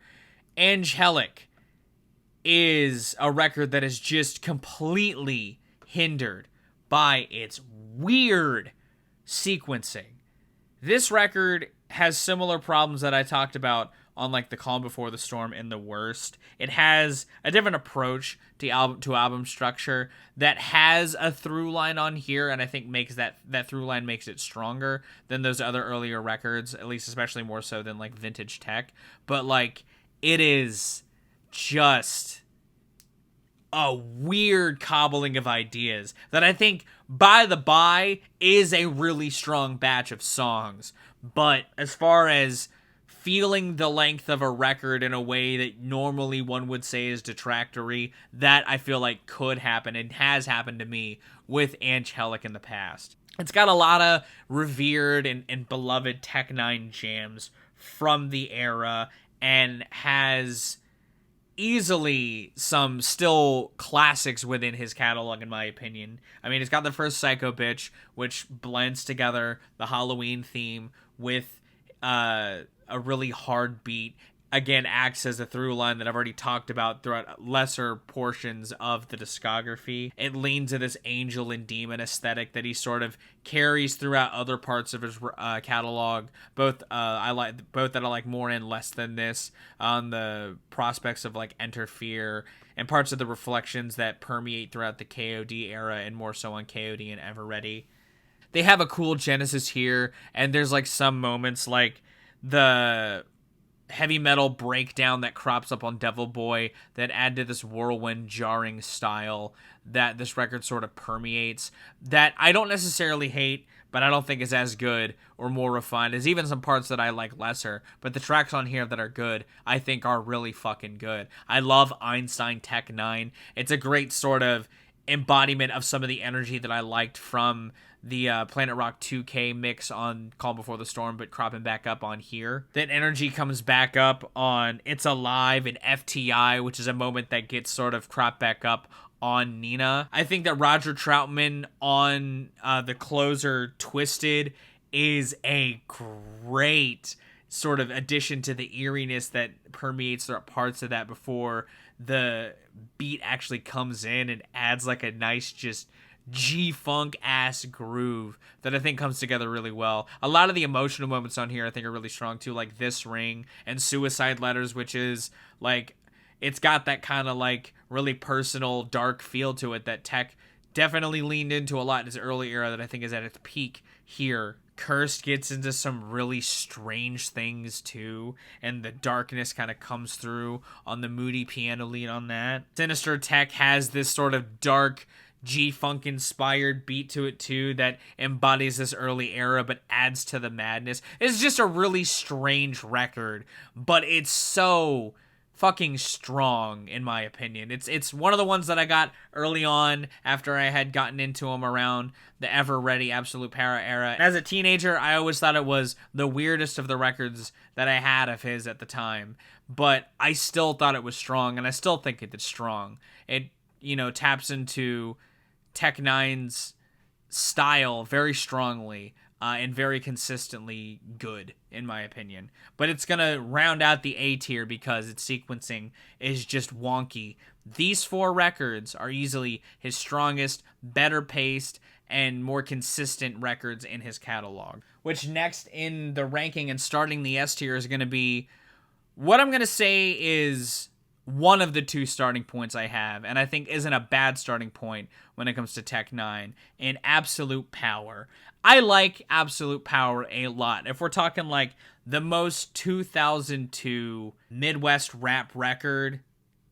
Angelic is a record that is just completely hindered by its weird sequencing. This record has similar problems that I talked about on like The Calm Before the Storm and The Worst. It has a different approach to album structure that has a through line on here, and I think makes that through line makes it stronger than those other earlier records, at least especially more so than like Vintage Tech. But like, it is just a weird cobbling of ideas that I think, by the by, is a really strong batch of songs. But as far as feeling the length of a record in a way that normally one would say is detractory, that I feel like could happen and has happened to me with Angelic in the past. It's got a lot of revered and beloved Tech N9ne jams from the era, and has easily some still classics within his catalog, in my opinion. I mean, it's got the first Psycho Bitch, which blends together the Halloween theme with a really hard beat. Again, acts as a through line that I've already talked about throughout lesser portions of the discography. It leans to this angel and demon aesthetic that he sort of carries throughout other parts of his catalog. Both that I like more and less than this. On the prospects of like Enter Fear, and parts of the reflections that permeate throughout the KOD era, and more so on KOD and Ever Ready. They have a cool genesis here, and there's like some moments like the heavy metal breakdown that crops up on Devil Boy that add to this whirlwind jarring style that this record sort of permeates, that I don't necessarily hate, but I don't think is as good or more refined as even some parts that I like lesser. But the tracks on here that are good, I think are really fucking good. I love Einstein Tech N9ne. It's a great sort of embodiment of some of the energy that I liked from the Planet Rock 2K mix on Calm Before the Storm, but cropping back up on here. That energy comes back up on It's Alive and FTI, which is a moment that gets sort of cropped back up on Nina. I think that Roger Troutman on the closer Twisted is a great sort of addition to the eeriness that permeates throughout parts of that before the beat actually comes in and adds like a nice just G-funk ass groove that I think comes together really well. A lot of the emotional moments on here I think are really strong too, like This Ring and Suicide Letters, which is like, it's got that kind of like really personal dark feel to it that Tech definitely leaned into a lot in his early era that I think is at its peak here. Cursed gets into some really strange things too, and the darkness kind of comes through on the moody piano lead on that. Sinister Tech has this sort of dark G-funk inspired beat to it too that embodies this early era but adds to the madness. It's just a really strange record, but it's so fucking strong in my opinion. It's one of the ones that I got early on after I had gotten into them around the Ever Ready Absolute Power era. As a teenager, I always thought it was the weirdest of the records that I had of his at the time, but I still thought it was strong, and I still think it's strong. It, taps into Tech N9ne's style very strongly and very consistently good, in my opinion. But it's going to round out the A tier because its sequencing is just wonky. These 4 records are easily his strongest, better paced, and more consistent records in his catalog. Which next in the ranking and starting the S tier is going to be what I'm going to say is one of the two starting points I have, and I think isn't a bad starting point when it comes to Tech N9ne, in Absolute Power. I like Absolute Power a lot. If we're talking like the most 2002 Midwest rap record,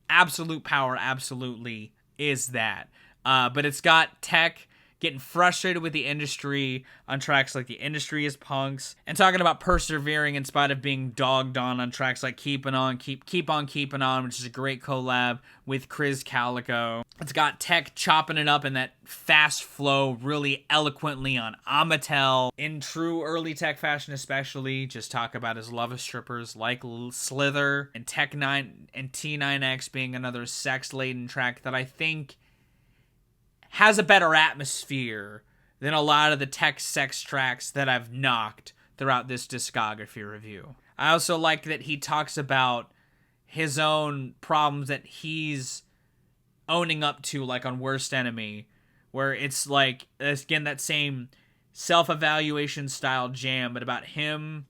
Absolute Power absolutely is that. But it's got Tech getting frustrated with the industry on tracks like The Industry is Punks, and talking about persevering in spite of being dogged on tracks like Keep On Keepin' On, which is a great collab with Chris Calico. It's got Tech chopping it up in that fast flow really eloquently on Amatel. In true early Tech fashion especially, just talk about his love of strippers like Slither, and Tech N9ne and T9X being another sex-laden track that I think has a better atmosphere than a lot of the Tech sex tracks that I've knocked throughout this discography review. I also like that he talks about his own problems that he's owning up to, like on Worst Enemy, where it's like, again, that same self-evaluation style jam, but about him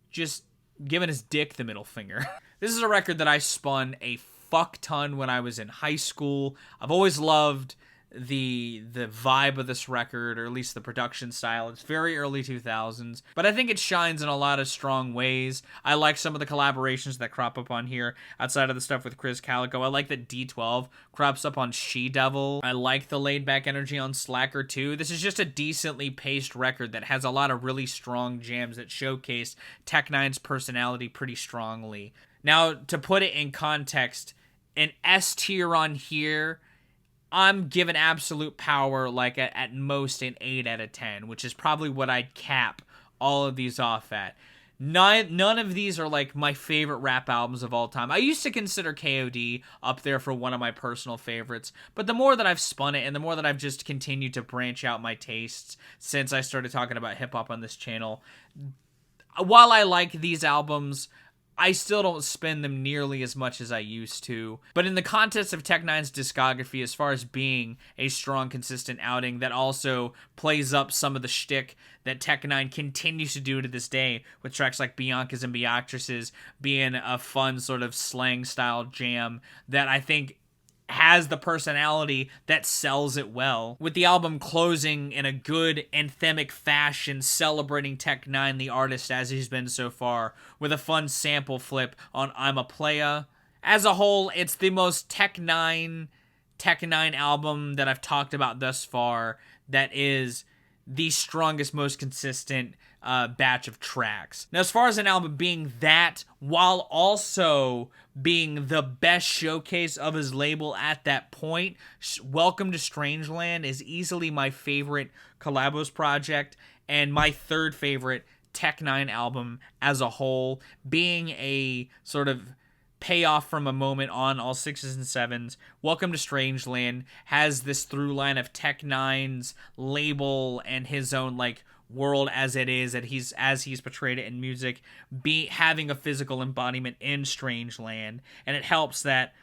just giving his dick the middle finger. This is a record that I spun a fuck ton when I was in high school. I've always loved the vibe of this record, or at least the production style. It's very early 2000s, but I think it shines in a lot of strong ways. I like some of the collaborations that crop up on here outside of the stuff with Chris Calico. I like that D12 crops up on She Devil. I like the laid back energy on Slacker too. This is just a decently paced record that has a lot of really strong jams that showcase Tech N9ne's personality pretty strongly. Now, to put it in context, an S tier on here, I'm giving Absolute Power like at most an 8 out of 10, which is probably what I'd cap all of these off at. None of these are like my favorite rap albums of all time. I used to consider KOD up there for one of my personal favorites, but the more that I've spun it and the more that I've just continued to branch out my tastes since I started talking about hip-hop on this channel, while I like these albums, I still don't spend them nearly as much as I used to. But in the context of Tech N9ne's discography, as far as being a strong, consistent outing that also plays up some of the shtick that Tech N9ne continues to do to this day, with tracks like Biancas and Beatrices being a fun sort of slang-style jam that I think has the personality that sells it well, with the album closing in a good anthemic fashion, celebrating Tech N9ne, the artist, as he's been so far, with a fun sample flip on I'm a Playa. As a whole, it's the most Tech N9ne album that I've talked about thus far that is the strongest, most consistent batch of tracks. Now, as far as an album being that, while also being the best showcase of his label at that point, Welcome to Strangeland is easily my favorite Collabos project and my third favorite Tech N9ne album as a whole, being a sort of payoff from a moment on all 6s and 7s. Welcome to Strangeland has this through line of Tech N9ne's label and his own like world as it is, that he's portrayed it in music, having a physical embodiment in Strangeland. And it helps that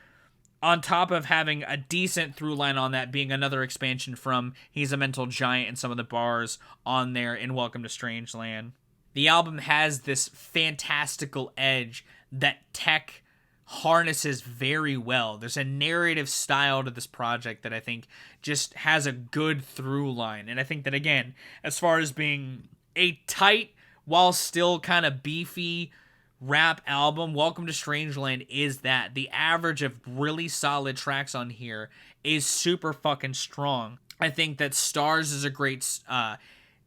on top of having a decent through line on that, being another expansion from He's a Mental Giant and some of the bars on there in Welcome to Strangeland, the album has this fantastical edge that Tech harnesses very well. There's a narrative style to this project that I think just has a good through line. And I think that, again, as far as being a tight while still kind of beefy rap album, Welcome to Strangeland is that. The average of really solid tracks on here is super fucking strong. I think that Stars is a great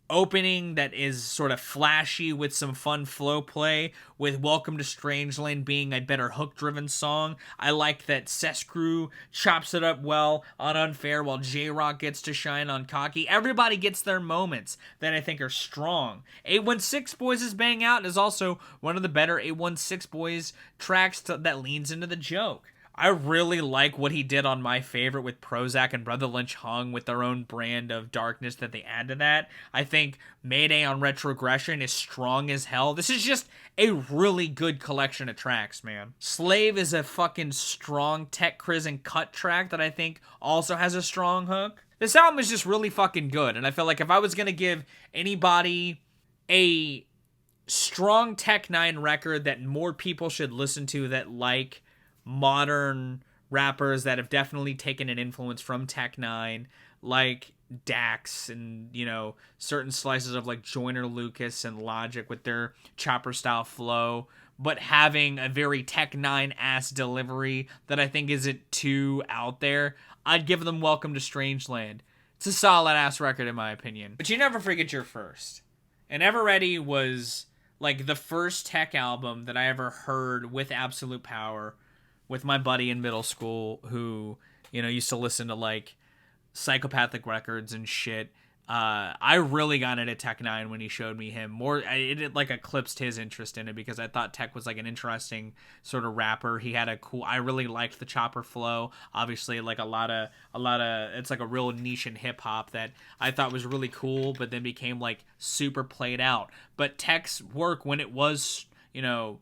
opening that is sort of flashy with some fun flow play, with Welcome to Strangeland being a better hook-driven song. I like that Sescrew chops it up well on Unfair, while J-Rock gets to shine on Cocky. Everybody gets their moments that I think are strong. 816 Boys is Bang Out is also one of the better 816 Boys tracks that leans into the joke. I really like what he did on My Favorite with Prozac and Brother Lynch Hung with their own brand of darkness that they add to that. I think Mayday on Retrogression is strong as hell. This is just a really good collection of tracks, man. Slave is a fucking strong Tech Kriz and Cut track that I think also has a strong hook. This album is just really fucking good, and I feel like if I was gonna give anybody a strong Tech N9ne record that more people should listen to that like modern rappers that have definitely taken an influence from Tech N9ne, like Dax and, you know, certain slices of like Joyner Lucas and Logic with their chopper style flow, but having a very Tech N9ne ass delivery that I think isn't too out there, I'd give them Welcome to Strangeland. It's a solid ass record in my opinion. But you never forget your first. And Ever Ready was like the first Tech album that I ever heard with Absolute Power with my buddy in middle school who, you know, used to listen to like Psychopathic Records and shit. I really got into Tech N9ne when he showed me him. It like eclipsed his interest in it because I thought Tech was like an interesting sort of rapper. He had I really liked the chopper flow. Obviously, like a lot of it's like a real niche in hip hop that I thought was really cool, but then became like super played out. But Tech's work when it was, you know,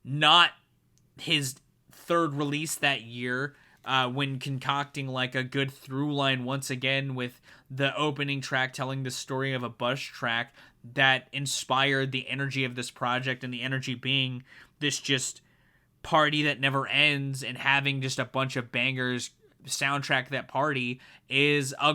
not his third release that year, when concocting like a good through line once again with the opening track telling the story of a bus track that inspired the energy of this project, and the energy being this just party that never ends and having just a bunch of bangers soundtrack that party is a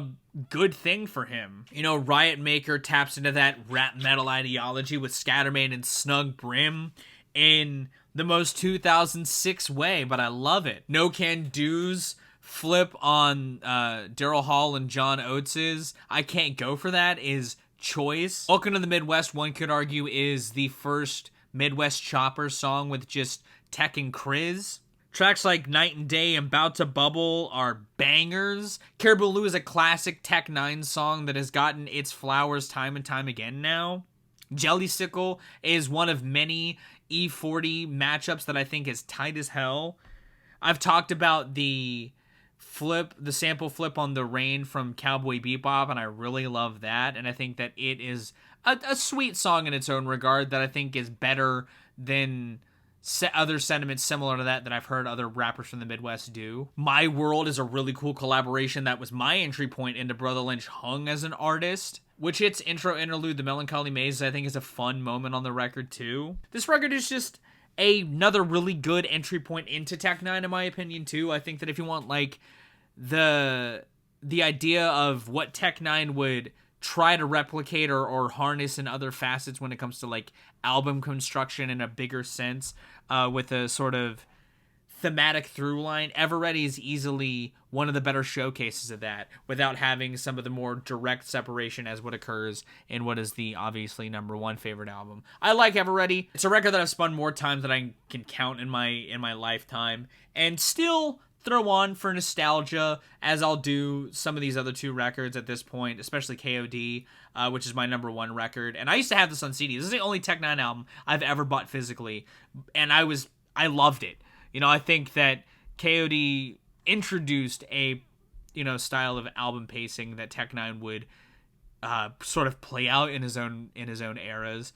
good thing for him. You know, Riot Maker taps into that rap metal ideology with Scatterman and Snug Brim in the most 2006 way, but I love it. No Can Do's flip on Daryl Hall and John Oates's I Can't Go For That is choice. Welcome to the Midwest, one could argue, is the first Midwest chopper song with just Tech and Kriz. Tracks like Night and Day and Bout to Bubble are bangers. Caribou Lou is a classic Tech N9ne song that has gotten its flowers time and time again now. Jellysicle is one of many E40 matchups that I think is tight as hell. I've talked about the sample flip on The Rain from Cowboy Bebop, and I really love that, and I think that it is a sweet song in its own regard that I think is better than other sentiments similar to that I've heard other rappers from the Midwest do. My World is a really cool collaboration that was my entry point into Brother Lynch Hung as an artist, which its intro interlude, The Melancholy Maze, I think is a fun moment on the record too. This record is just another really good entry point into Tech N9ne in my opinion too. I think that if you want like the idea of what Tech N9ne would try to replicate or harness in other facets when it comes to like album construction in a bigger sense, with a sort of thematic through line, Ever Ready is easily one of the better showcases of that without having some of the more direct separation as what occurs in what is the obviously number one favorite album. I like Ever Ready. It's a record that I've spun more times than I can count in my lifetime, and still throw on for nostalgia, as I'll do some of these other two records at this point, especially KOD, which is my number one record. And I used to have this on CD. This is the only Tech N9ne album I've ever bought physically, and I loved it. You know, I think that KOD introduced a, you know, style of album pacing that Tech N9ne would sort of play out in his own eras.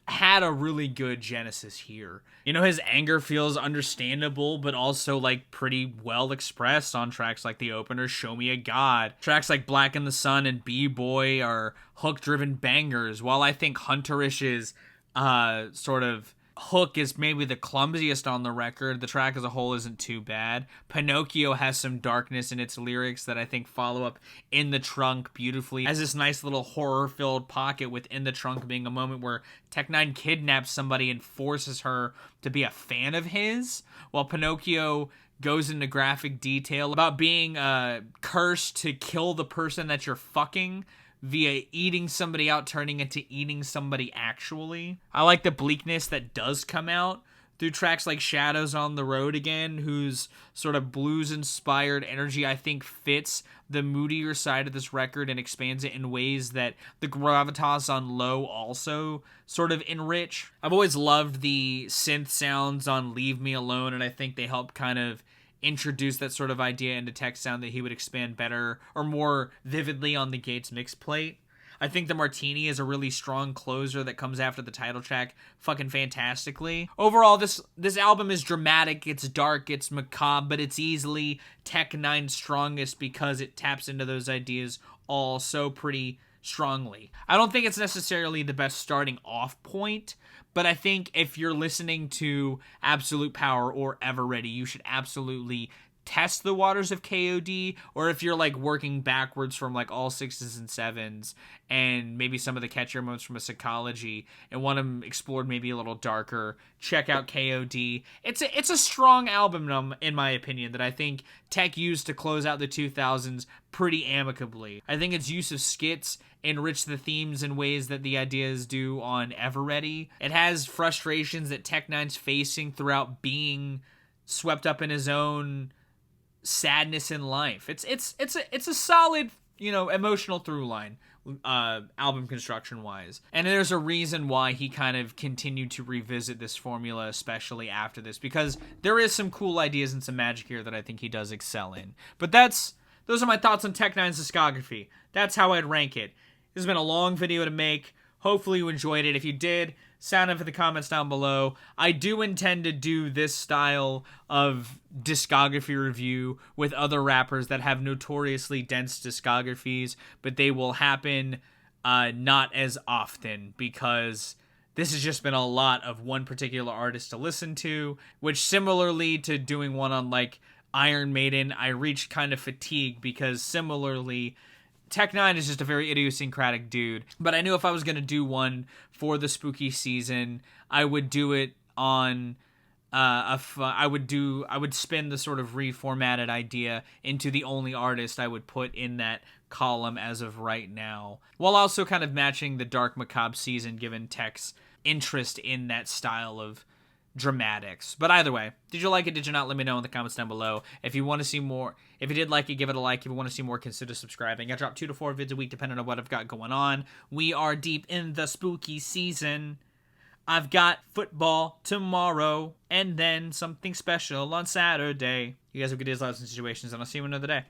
Had a really good genesis here. You know, his anger feels understandable, but also like pretty well expressed on tracks like the opener, Show Me a God. Tracks like Black in the Sun and B-Boy are hook-driven bangers, while I think Hunterish's sort of hook is maybe the clumsiest on the record. The track as a whole isn't too bad. Pinocchio has some darkness in its lyrics that I think follow up In the Trunk beautifully, as this nice little horror-filled pocket with In the Trunk being a moment where Tech N9ne kidnaps somebody and forces her to be a fan of his, while Pinocchio goes into graphic detail about being cursed to kill the person that you're fucking via eating somebody out, turning into eating somebody actually. I like the bleakness that does come out through tracks like Shadows on the Road Again, whose sort of blues-inspired energy I think fits the moodier side of this record and expands it in ways that the gravitas on Low also sort of enrich. I've always loved the synth sounds on Leave Me Alone, and I think they help kind of introduced that sort of idea into Tech sound that he would expand better or more vividly on the Gates mix plate. I think the Martini is a really strong closer that comes after the title track fucking fantastically. Overall, this album is dramatic, it's dark, it's macabre, but it's easily Tech N9ne's strongest because it taps into those ideas all so pretty strongly. I don't think it's necessarily the best starting off point, but I think if you're listening to Absolute Power or Ever Ready, you should absolutely test the waters of KOD, or if you're like working backwards from like all 6s and 7s and maybe some of the catchier moments from a Psychology and want them explored maybe a little darker, check out KOD. It's a strong album in my opinion that I think Tech used to close out the 2000s pretty amicably. I think its use of skits enrich the themes in ways that the ideas do on Ever Ready. It has frustrations that Tech N9ne's facing throughout being swept up in his own sadness in life. It's a solid, emotional through line, album construction wise. And there's a reason why he kind of continued to revisit this formula, especially after this, because there is some cool ideas and some magic here that I think he does excel in. But those are my thoughts on Tech N9ne's discography. That's how I'd rank it. This has been a long video to make. Hopefully you enjoyed it. If you did, sound off in the comments down below. I do intend to do this style of discography review with other rappers that have notoriously dense discographies, but they will happen not as often because this has just been a lot of one particular artist to listen to, which similarly to doing one on like Iron Maiden, I reached kind of fatigue because similarly Tech N9ne is just a very idiosyncratic dude. But I knew if I was going to do one for the spooky season, I would do it on I would spin the sort of reformatted idea into the only artist I would put in that column as of right now, while also kind of matching the dark macabre season given Tech's interest in that style of dramatics. But either way, did you like it? Did you not? Let me know in the comments down below. If you want to see more, if you did like it, give it a like. If you want to see more, consider subscribing. I drop 2 to 4 vids a week depending on what I've got going on. We are deep in the spooky season. I've got football tomorrow and then something special on Saturday. You guys have good days, lives, and situations, and I'll see you another day.